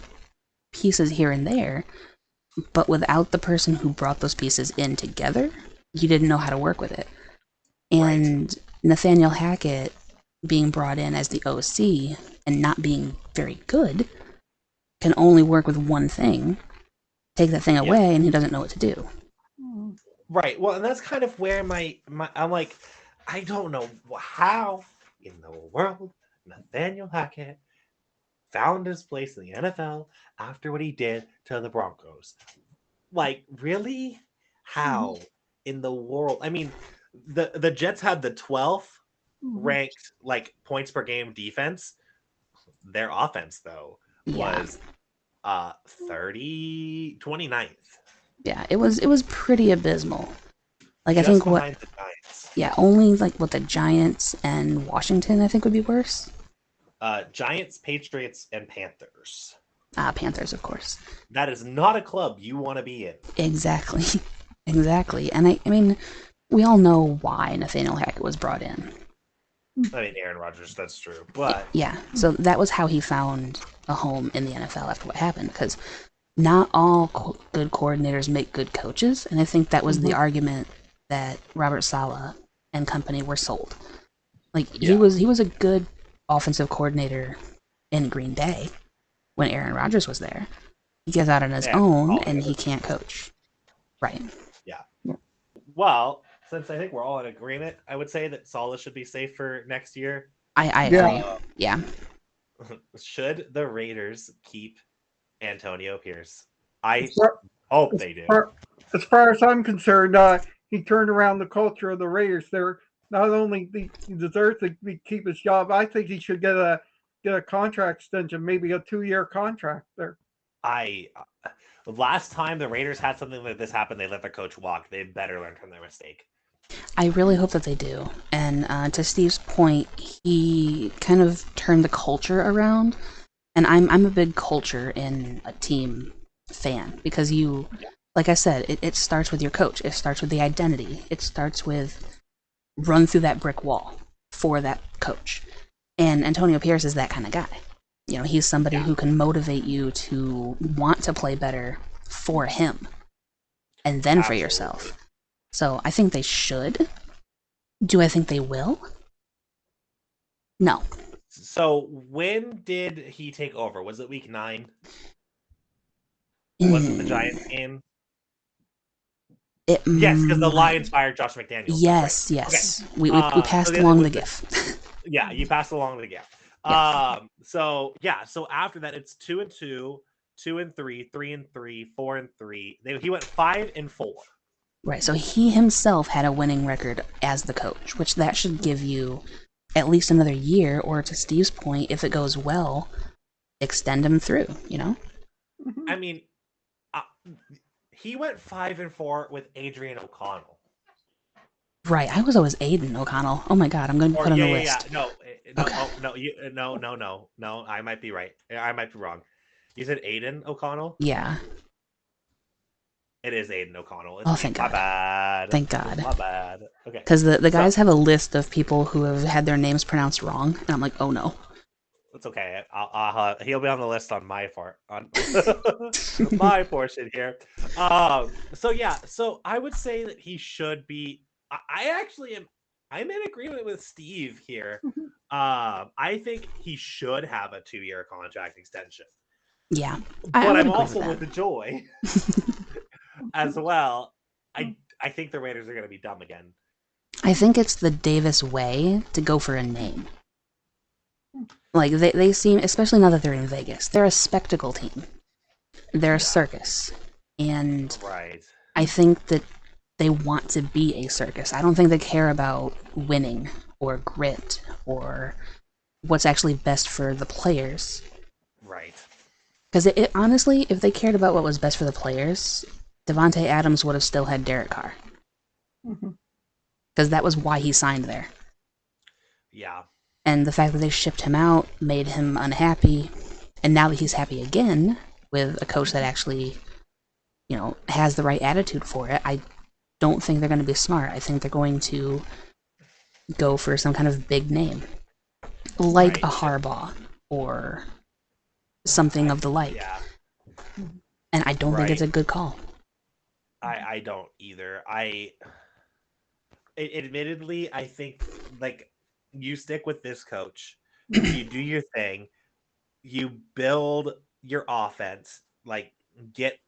pieces here and there, but without the person who brought those pieces in together, you didn't know how to work with it. And Nathaniel Hackett being brought in as the OC and not being very good can only work with one thing. Take that thing away, and he doesn't know what to do. Right. Well, and that's kind of where my I'm like, I don't know how in the world Nathaniel Hackett found his place in the NFL after what he did to the Broncos. Like, really? How in the world? I mean, the Jets had the 12th ranked like points per game defense. Their offense though was 29th. Yeah, it was pretty abysmal. Like Just I think behind the Giants. Yeah, only like what the Giants and Washington I think would be worse. Giants, Patriots, and Panthers. Panthers, of course. That is not a club you want to be in. Exactly, exactly. And I mean, we all know why Nathaniel Hackett was brought in. I mean, Aaron Rodgers, that's true. But yeah, so that was how he found a home in the NFL after what happened, because not all good coordinators make good coaches, and I think that was the argument that Robert Saleh and company were sold. Like he was a good offensive coordinator in Green Bay when Aaron Rodgers was there. He gets out on his own and he can't coach. Right. Yeah. Well, since I think we're all in agreement, I would say that Saleh should be safe for next year. I agree. Yeah. Should the Raiders keep Antonio Pierce? I hope they do. As far as I'm concerned, he turned around the culture of the Raiders. They're not only he deserves to keep his job, I think he should get a contract extension, maybe a 2-year contract there. Last time the Raiders had something like this happen, they let their coach walk. They better learn from their mistake. I really hope that they do. And to Steve's point, he kind of turned the culture around. And I'm a big culture in a team fan because like I said, it starts with your coach. It starts with the identity. It starts with run through that brick wall for that coach. And Antonio Pierce is that kind of guy. You know, he's somebody who can motivate you to want to play better for him and then for yourself. So I think they should. Do I think they will? No. So when did he take over? Was it week 9? Was it the Giants game? Yes, because the Lions fired Josh McDaniels. Yes, yes. Okay. We passed along the gift. Yeah, you passed along the gift. Yeah. So after that, it's 2-2, 2-3, 3-3, 4-3. He went 5-4. Right. So he himself had a winning record as the coach, which that should give you at least another year, or to Steve's point, if it goes well, extend him through. You know. I mean, he went 5-4 with Adrian O'Connell. Right, I was always Aiden O'Connell. Oh my god, I'm going to put on the list. No, I might be right. I might be wrong. You said Aiden O'Connell? Yeah. It is Aiden O'Connell. Thank God. My bad. Thank God. My bad. Okay. Because the guys have a list of people who have had their names pronounced wrong, and I'm like, oh no. It's okay. He'll be on the list on my my portion here. So I would say that he should be. I'm in agreement with Steve here. I think he should have a 2-year contract extension. Yeah, but I'm also with the joy as well. I think the Raiders are going to be dumb again. I think it's the Davis way to go for a name. Like, they seem, especially now that they're in Vegas, they're a spectacle team. They're a circus. And Right. I think that they want to be a circus. I don't think they care about winning or grit or what's actually best for the players. Right. Because it honestly, if they cared about what was best for the players, Devonte Adams would have still had Derek Carr. Mhm. Because that was why he signed there. Yeah. And the fact that they shipped him out made him unhappy. And now that he's happy again with a coach that actually, has the right attitude for it, I don't think they're going to be smart. I think they're going to go for some kind of big name, like Right. a Harbaugh or something of the like. Yeah. And I don't think it's a good call. I don't either. Admittedly, I think like you stick with this coach, you do your thing, you build your offense, like get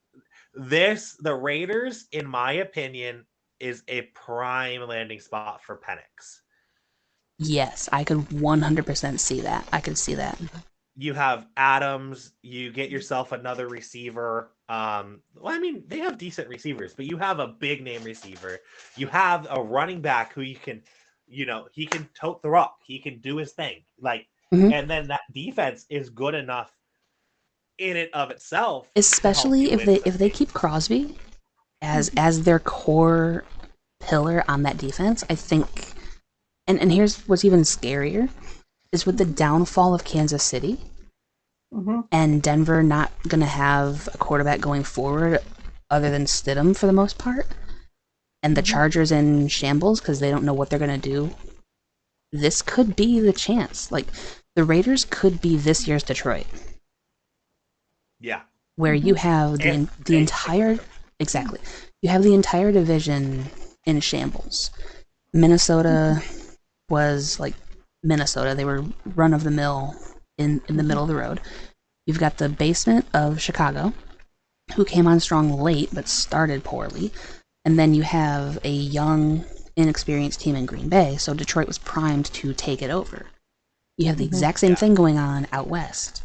this. The Raiders, in my opinion, is a prime landing spot for Penix. Yes, I could 100% see that. I could see that. You have Adams, you get yourself another receiver. Well, I mean, they have decent receivers, but you have a big name receiver. You have a running back who you can, he can tote the rock. He can do his thing. And then that defense is good enough in it of itself to help Especially you if win they keep Crosby as their core pillar on that defense. I think, and here's what's even scarier, is with the downfall of Kansas City and Denver not going to have a quarterback going forward other than Stidham for the most part, and the Chargers in shambles because they don't know what they're going to do. This could be the chance. Like, the Raiders could be this year's Detroit. Yeah. Where you have the entire... Exactly. You have the entire division in shambles. Minnesota was like Minnesota. They were run of the mill in the middle of the road. You've got the basement of Chicago, who came on strong late but started poorly. And then you have a young, inexperienced team in Green Bay, so Detroit was primed to take it over. You have the exact same thing going on out west.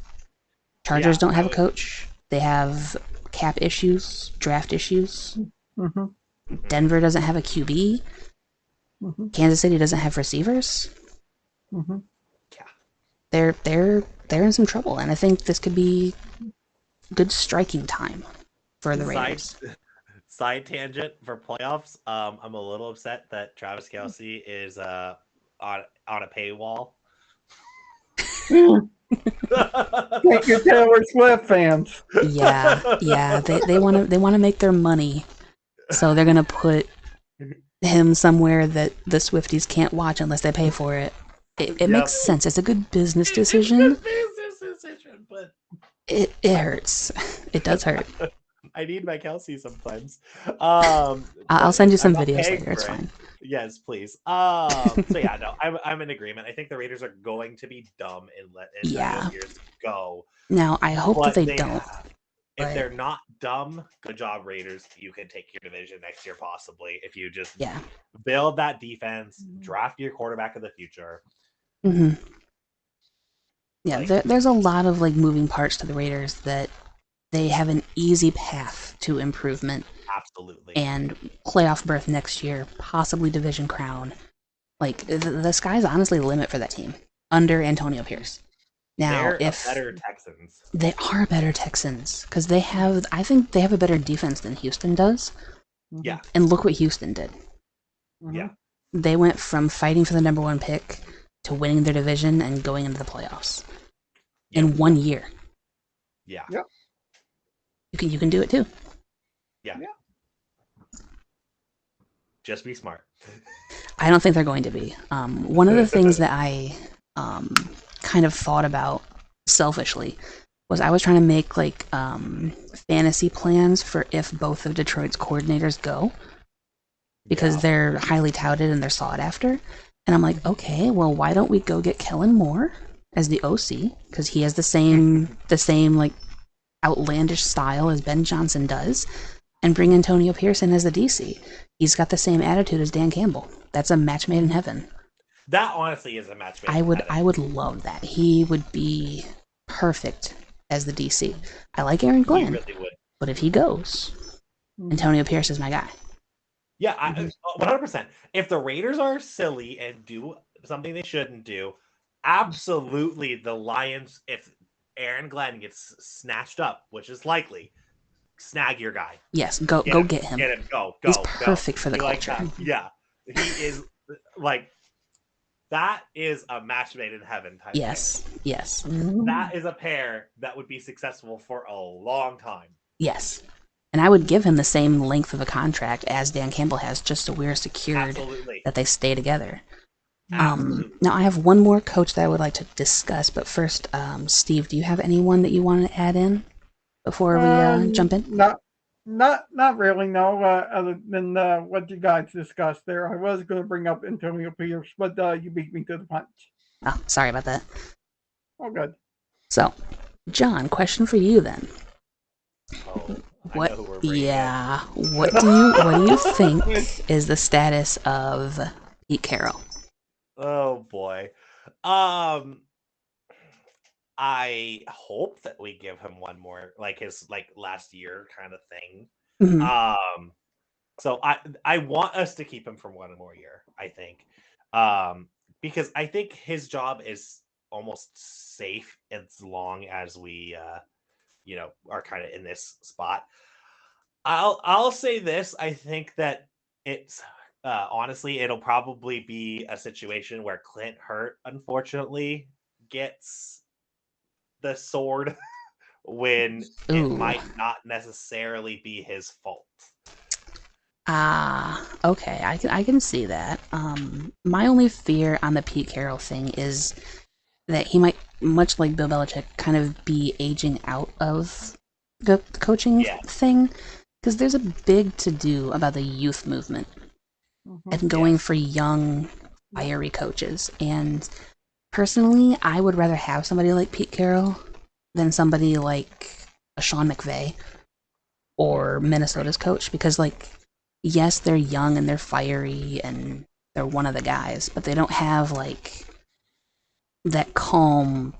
Chargers don't have a coach. They have cap issues, draft issues. Denver doesn't have a QB. Kansas City doesn't have receivers. They're in some trouble, and I think this could be good striking time for the Raiders. Side tangent for playoffs. I'm a little upset that Travis Kelce is on a paywall. Thank you, Taylor Swift fans. Yeah. They want to make their money, so they're gonna put him somewhere that the Swifties can't watch unless they pay for it. It makes sense. It's a good business decision. But it hurts. It does hurt. I need my Kelsey sometimes. I'll send you some videos later. It's fine. Yes, please. So yeah, no, I'm in agreement. I think the Raiders are going to be dumb and let years go. Now I hope that they don't. If they're not dumb, good job, Raiders. You can take your division next year, possibly, if you just build that defense, draft your quarterback of the future. Yeah, there's a lot of moving parts to the Raiders that they have an easy path to improvement. Absolutely. And playoff berth next year, possibly division crown. The sky's honestly the limit for that team under Antonio Pierce. Now, they're better Texans. They are better Texans because I think they have a better defense than Houston does. Yeah. And look what Houston did. Yeah. They went from fighting for the number 1 pick to winning their division and going into the playoffs in 1 year. Yeah. Yep. You can do it too. Yeah. Just be smart. I don't think they're going to be. One of the things that I kind of thought about selfishly was I was trying to make fantasy plans for if both of Detroit's coordinators go, because they're highly touted and they're sought after. And I'm like, okay, well, why don't we go get Kellen Moore as the OC, because he has the same outlandish style as Ben Johnson does, and bring Antonio Pierce in as the DC. He's got the same attitude as Dan Campbell. That's a match made in heaven. That honestly is a match made in heaven. I would love that. He would be perfect as the DC. I like Aaron Glenn, he really would. but if he goes, Antonio Pierce is my guy. Yeah, Mhm. 100%. If the Raiders are silly and do something they shouldn't do, absolutely the Lions, if Aaron Glenn gets snatched up, which is likely, snag your guy. Yes, go get him. Get him, go, He's go, go. perfect for the You like culture. that? Yeah. He is like that is a match made in heaven type Yes, pair. yes, That is a pair that would be successful for a long time. yes. And I would give him the same length of a contract as Dan Campbell has, just so we're secured Absolutely. that they stay together. Absolutely. Now, I have one more coach that I would like to discuss, but first, Steve, do you have anyone that you want to add in before we jump in? Not really. No, other than what you guys discussed there. I was going to bring up Antonio Pierce, but you beat me to the punch. Oh, sorry about that. Oh, good. So, John, question for you then. Oh, I What? know who we're bringing in. Yeah. What do you think is the status of Pete Carroll? Oh boy. Um I hope that we give him one more like his like last year kind of thing. Mhm. So I want us to keep him for one more year, I think. Um because I think his job is almost safe as long as we are kind of in this spot. I'll say this. I think that it's honestly it'll probably be a situation where Clint Hurt unfortunately gets the sword when it Ooh. might not necessarily be his fault. Ah, okay. I can see that. My only fear on the Pete Carroll thing is that he might, much like Bill Belichick, kind of be aging out of the coaching Yeah, thing, because there's a big to do about the youth movement Hmm. and going yes. for young, fiery coaches. And personally, I would rather have somebody like Pete Carroll than somebody like a Sean McVay or Right. Minnesota's coach, because like, yes, they're young and they're fiery and they're one of the guys, but they don't have like that calm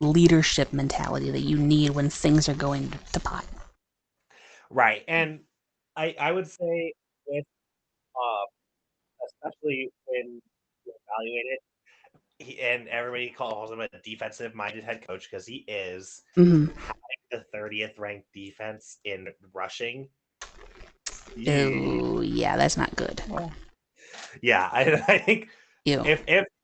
leadership mentality that you need when things are going to pot. Right. And I would say with uh especially when you evaluate it, and everybody calls him a defensive minded head coach because he is Mm-hmm. having the 30th ranked defense in rushing. Oh, yeah, that's not good. Well, Yeah, I think Ew.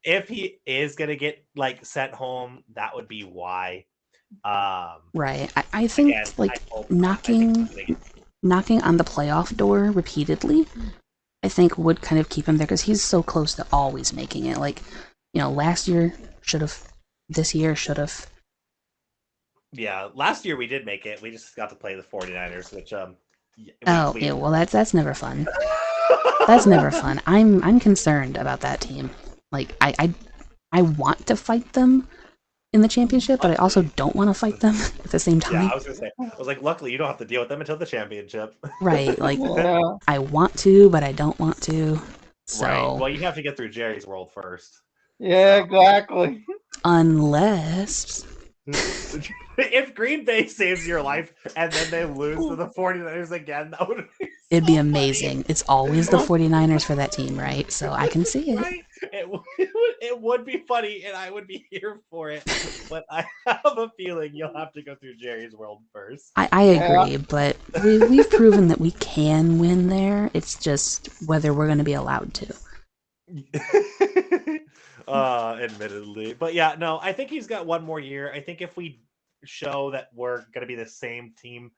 if he is gonna get like sent home, that would be why. Right. I think Again, like I think knocking he's gonna get knocking on the playoff door repeatedly, I think would kind of keep him there because he's so close to always making it. Like, last year should have, this year should have. yeah. Last year we did make it. We just got to play the 49ers, which Oh, we yeah. Well, that's never fun. That's never fun. I'm concerned about that team. Like, I want to fight them in the championship, but I also luckily. don't want to fight them at the same Yeah, time. I was gonna say. I was like, luckily you don't have to deal with them until the championship. Right. Like, yeah, I want to, but I don't want to. Right. So, Well, you have to get through Jerry's world first. yeah, So exactly. unless. if Green Bay saves your life and then they lose to the 49ers again, that would be It'd be so funny. amazing. It's always the 49ers for that team, right? So I can see it. Right? It would be funny and I would be here for it. But I have a feeling you'll have to go through Jerry's world first. I Yeah, agree, but we've proven that we can win there. It's just whether we're going to be allowed to. Admittedly. But yeah, no, I think he's got one more year. I think if we show that we're going to be the same team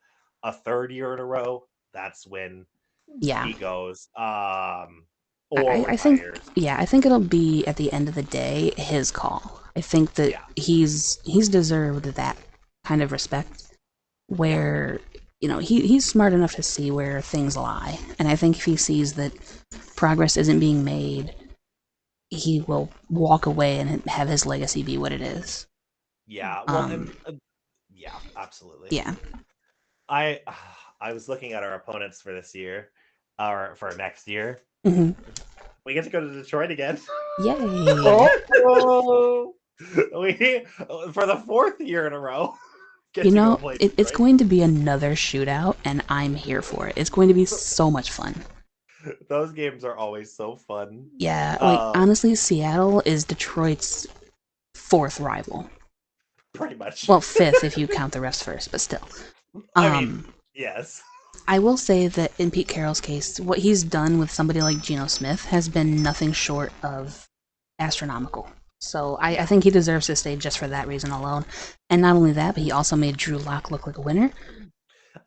a third year in a row, that's when Yeah. he goes or I think, retires. yeah, I think it'll be at the end of the day his call. I think that Yeah. he's deserved that kind of respect Yeah. where he's smart enough to see where things lie, and I think if he sees that progress isn't being made, he will walk away and have his legacy be what it is. Yeah. Well, and Um, yeah, absolutely. yeah. I I was looking at our opponents for this year or for next year. Hmm. We get to go to Detroit again. Yay. oh, we for the fourth year in a row. Get to go play it's Detroit. going to be another shootout, and I'm here for it. It's going to be so much fun. Those games are always so fun. Yeah, like honestly, Seattle is Detroit's fourth rival. Pretty much. Well, fifth if you count the rest first, but still. I mean, yes. I will say that in Pete Carroll's case, what he's done with somebody like Geno Smith has been nothing short of astronomical. So I think he deserves to stay just for that reason alone. And not only that, but he also made Drew Lock look like a winner.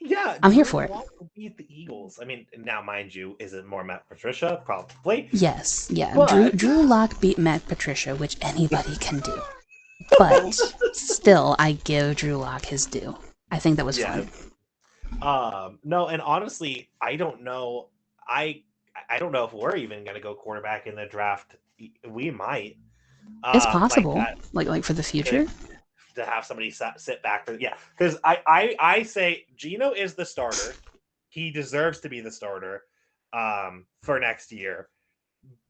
Yeah, I'm here for it. Lock will beat the Eagles. I mean, now mind you, is it more Matt Patricia? Probably. Yes, yeah. But... Drew Lock beat Matt Patricia, which anybody can do. But still, I give Drew Lock his due. I think that was fun. No, and honestly, I don't know. I don't know if we're even going to go quarterback in the draft. We might. It's possible, like for the future. To have somebody sit back for because I say Geno is the starter. He deserves to be the starter for next year,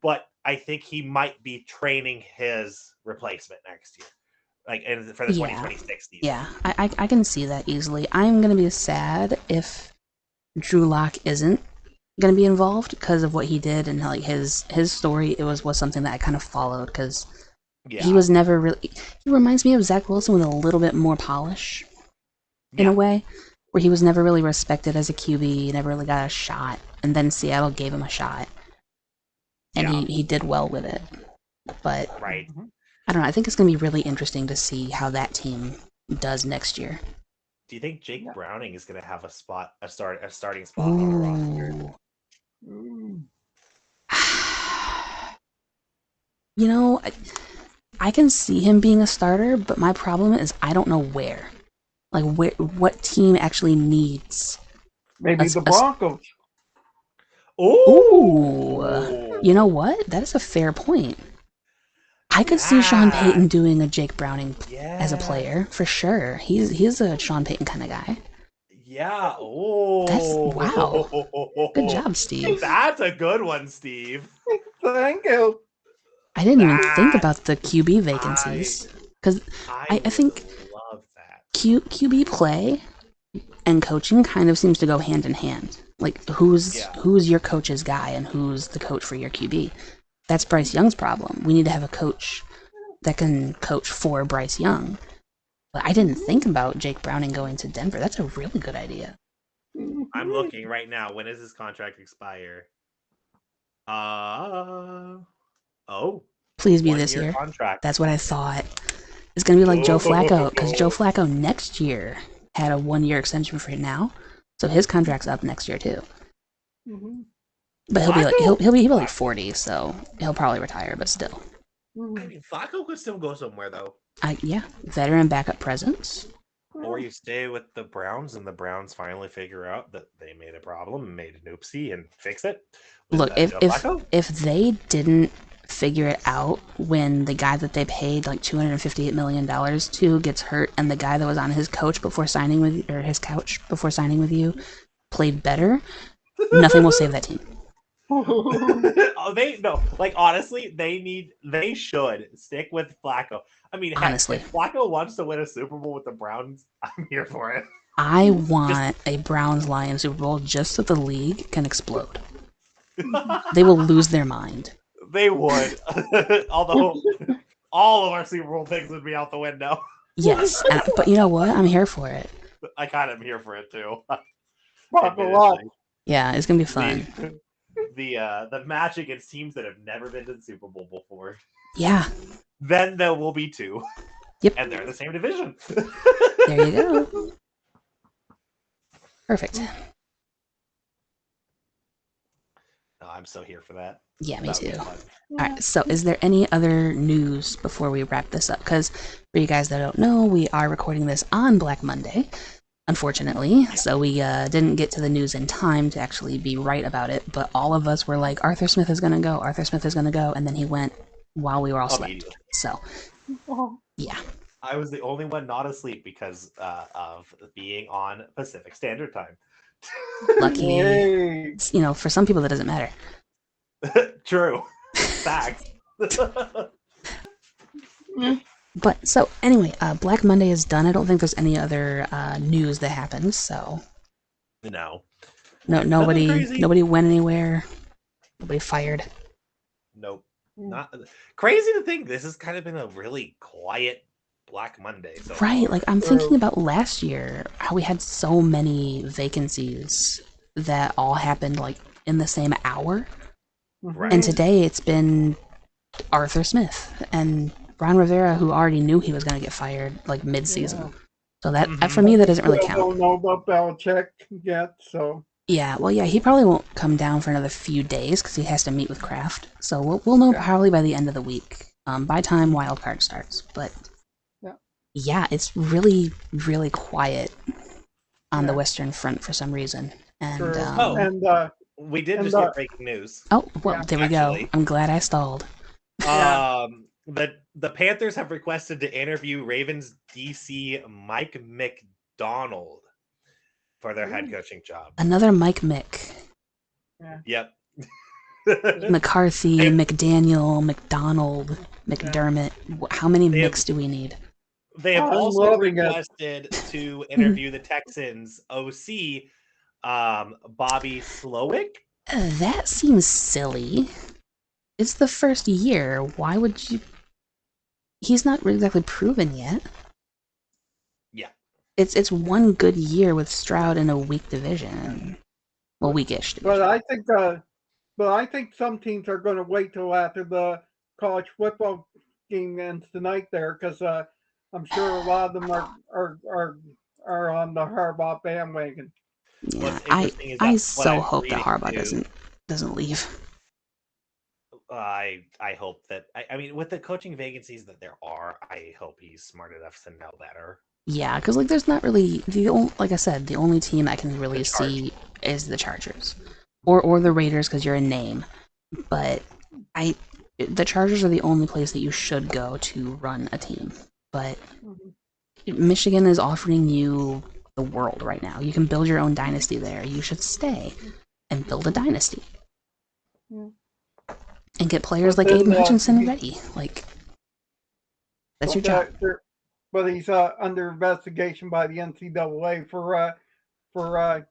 but I think he might be training his replacement next year, like for the 2026 season. Yeah, I can see that easily. I'm gonna be sad if Drew Lock isn't gonna be involved because of what he did and like his story. It was something that I kind of followed because. Yeah. He was never really... He reminds me of Zach Wilson with a little bit more polish, in a way, where he was never really respected as a QB, never really got a shot, and then Seattle gave him a shot, and he did well with it. But, I don't know, I think it's going to be really interesting to see how that team does next year. Do you think Jake Browning is going to have a starting spot on the roster? You know... I can see him being a starter, but my problem is I don't know where. Like, what team actually needs... Maybe the Broncos. Ooh! You know what? That is a fair point. I could see Sean Payton doing a Jake Browning as a player, for sure. He's a Sean Payton kind of guy. Yeah. Wow. Good job, Steve. That's a good one, Steve. Thank you. I didn't even think about the QB vacancies because I think love that. QB play and coaching kind of seems to go hand in hand. Like who's your coach's guy and who's the coach for your QB? That's Bryce Young's problem. We need to have a coach that can coach for Bryce Young. But I didn't think about Jake Browning going to Denver. That's a really good idea. I'm looking right now. When does his contract expire? Please be this year. Contract. That's what I thought. It's going to be like Joe Flacco, because Joe Flacco next year had a 1-year extension for it now, so his contract's up next year too. But he'll be like 40, so he'll probably retire, but still. I mean, Flacco could still go somewhere though. Veteran backup presence. Or you stay with the Browns, and the Browns finally figure out that they made a problem and made an oopsie and fix it. Look, if they didn't figure it out when the guy that they paid like $258 million to gets hurt, and the guy that was on his couch before signing with you played better, nothing will save that team. Honestly, they should stick with Flacco. I mean, honestly, if Flacco wants to win a Super Bowl with the Browns, I'm here for it. I want a Browns-Lions Super Bowl just so the league can explode. They will lose their mind. They would. Although all of our Super Bowl picks would be out the window. Yes, but you know what? I'm here for it. I kind of am here for it too. Yeah, it's gonna be fun. The match against teams that have never been to the Super Bowl before. Yeah. Then there will be 2. Yep. And they're in the same division. There you go. Perfect. Oh, I'm so here for that. Yeah, me too. Alright, so is there any other news before we wrap this up? Because for you guys that don't know, we are recording this on Black Monday, unfortunately. So we didn't get to the news in time to actually be right about it, but all of us were like, Arthur Smith is going to go, Arthur Smith is going to go, and then he went while we were all slept. So, yeah. I was the only one not asleep because of being on Pacific Standard Time. Lucky. For some people that doesn't matter. True. Facts. But so anyway, Black Monday is done. I don't think there's any other news that happened. So No. no, Nothing crazy. nobody went anywhere. Nobody fired. Nope. Not crazy to think this has kind of been a really quiet Black Monday so Right, far. like I'm thinking about last year, how we had so many vacancies that all happened like in the same hour. Right. And today it's been Arthur Smith and Ron Rivera, who already knew he was going to get fired like mid-season. Yeah. So that for me that doesn't really Still count. don't know about Belichick yet, so Yeah, well, yeah, he probably won't come down for another few days because he has to meet with Kraft. So we'll know yeah. probably by the end of the week, by time wild card starts. But Yeah. yeah, it's really really quiet on the Yeah. Western Front for some reason. And True. Oh, we did just get breaking news. oh well, Yeah. there we go. I'm glad I stalled. Yeah. The Panthers have requested to interview Ravens DC Mike McDonald for their head coaching job. Another Mike Mick, Yeah. Yep. McCarthy, They- McDaniel, McDonald, McDermott. How many They have- Micks do we need? They have I'm also loving it. requested to interview the Texans OC, Bobby Slowick. That seems silly. It's the first year. Why would you? He's not exactly proven yet. Yeah. It's one good year with Stroud in a weak division. Well, weakish division. But I think some teams are going to wait till after the college football game ends tonight there, because I'm sure a lot of them are on the Harbaugh bandwagon. Yeah, What's interesting is that I what so I'm hope that reading Harbaugh doesn't leave. I hope that I mean with the coaching vacancies that there are, I hope he's smart enough to know better. Yeah, because like there's not really like I said, the only team I can really The Chargers. see is the Chargers, or the Raiders because you're a name. But the Chargers are the only place that you should go to run a team. But Michigan is offering you the world right now. You can build your own dynasty there. You should stay and build a dynasty. And get players But like Aiden then, Hutchinson ready. Like, that's your job. But he's under investigation by the NCAA for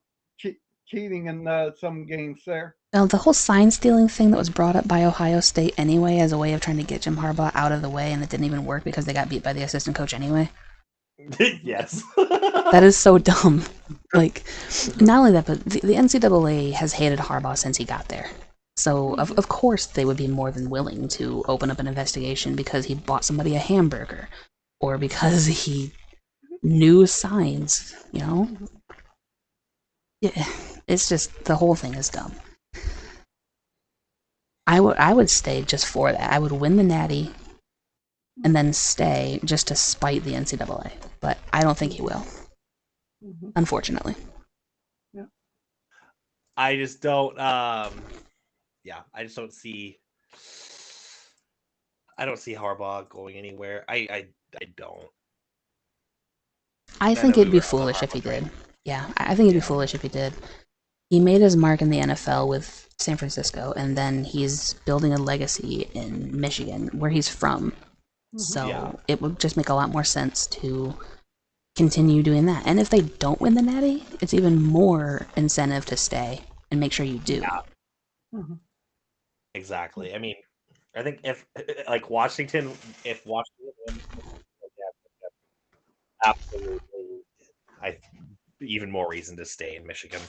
cheating in some games there. Now, the whole sign stealing thing that was brought up by Ohio State anyway as a way of trying to get Jim Harbaugh out of the way, and it didn't even work because they got beat by the assistant coach anyway. Yes. That is so dumb. Like, not only that, but the NCAA has hated Harbaugh since he got there. So, of course, they would be more than willing to open up an investigation because he bought somebody a hamburger or because he knew signs, you know? Yeah, it's just, the whole thing is dumb. I would stay just for that. I would win the Natty and then stay just to spite the NCAA. But I don't think he will, unfortunately. Yeah. I just don't I just don't see Harbaugh going anywhere. I don't. I think it'd be foolish if he did. Yeah, I think it'd be foolish if he did. He made his mark in the NFL with San Francisco, and then he's building a legacy in Michigan, where he's from. So it would just make a lot more sense to continue doing that. And if they don't win the Natty, it's even more incentive to stay and make sure you do. Yeah. Exactly. I mean, I think if Washington wins, absolutely, even more reason to stay in Michigan.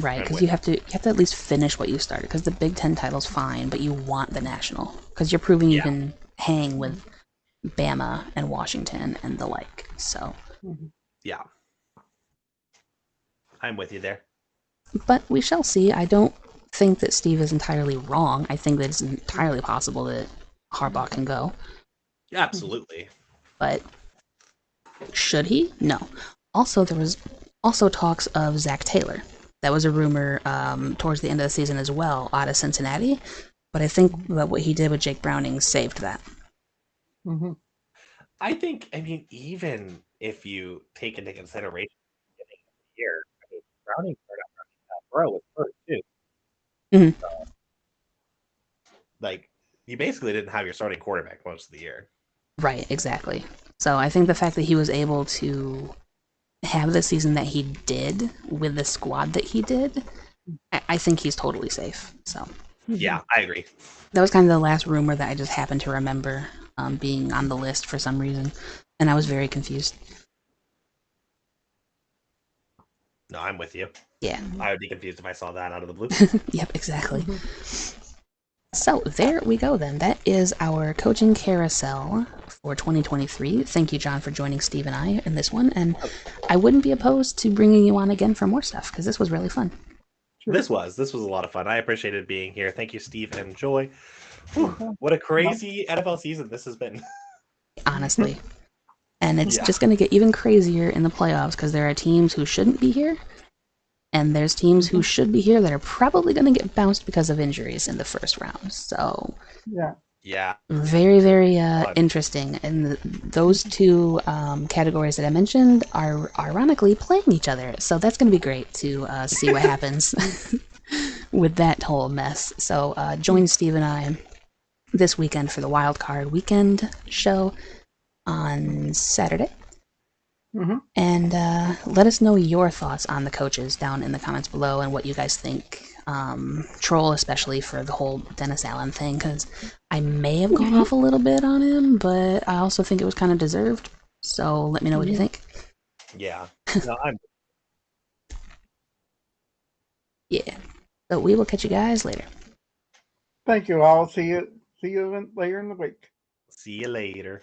Right, because you have to at least finish what you started. Because the Big Ten title's fine, but you want the national because you're proving you can hang with Bama and Washington and the like. So yeah, I'm with you there. But we shall see. I don't think that Steve is entirely wrong. I think that it's entirely possible that Harbaugh can go. Absolutely. But should he? No. Also, there was also talks of Zach Taylor. That was a rumor towards the end of the season as well, out of Cincinnati. But I think that what he did with Jake Browning saved that. I think, even if you take into consideration the beginning of the year, Browning started out running that throw was first too. So, you basically didn't have your starting quarterback most of the year. Right, exactly. So I think the fact that he was able to have the season that he did with the squad that he did, I think he's totally safe. So Yeah, I agree. that was kind of the last rumor that I just happened to remember being on the list for some reason, and I was very confused. No, I'm with you. Yeah. I would be confused if I saw that out of the blue. Yep, exactly. So there we go then. That is our coaching carousel for 2023. Thank you, John, for joining Steve and I in this one. And I wouldn't be opposed to bringing you on again for more stuff because this was really fun. Sure. This was a lot of fun. I appreciated being here. Thank you, Steve and Joy. Whew, what a crazy NFL season this has been. Honestly. And it's Yeah. just going to get even crazier in the playoffs because there are teams who shouldn't be here. And there's teams who should be here that are probably going to get bounced because of injuries in the first round. So Yeah. Yeah. very, very Fun. interesting. And those two categories that I mentioned are ironically playing each other. So that's going to be great to see what happens with that whole mess. So join Steve and I this weekend for the Wild Card Weekend show on Saturday. Mm-hmm. And let us know your thoughts on the coaches down in the comments below and what you guys think. Troll, especially for the whole Dennis Allen thing, because I may have gone off a little bit on him, but I also think it was kind of deserved. So let me know what you think. Yeah. No, I'm. Yeah. So we will catch you guys later. Thank you. I'll see you later in the week. See you later.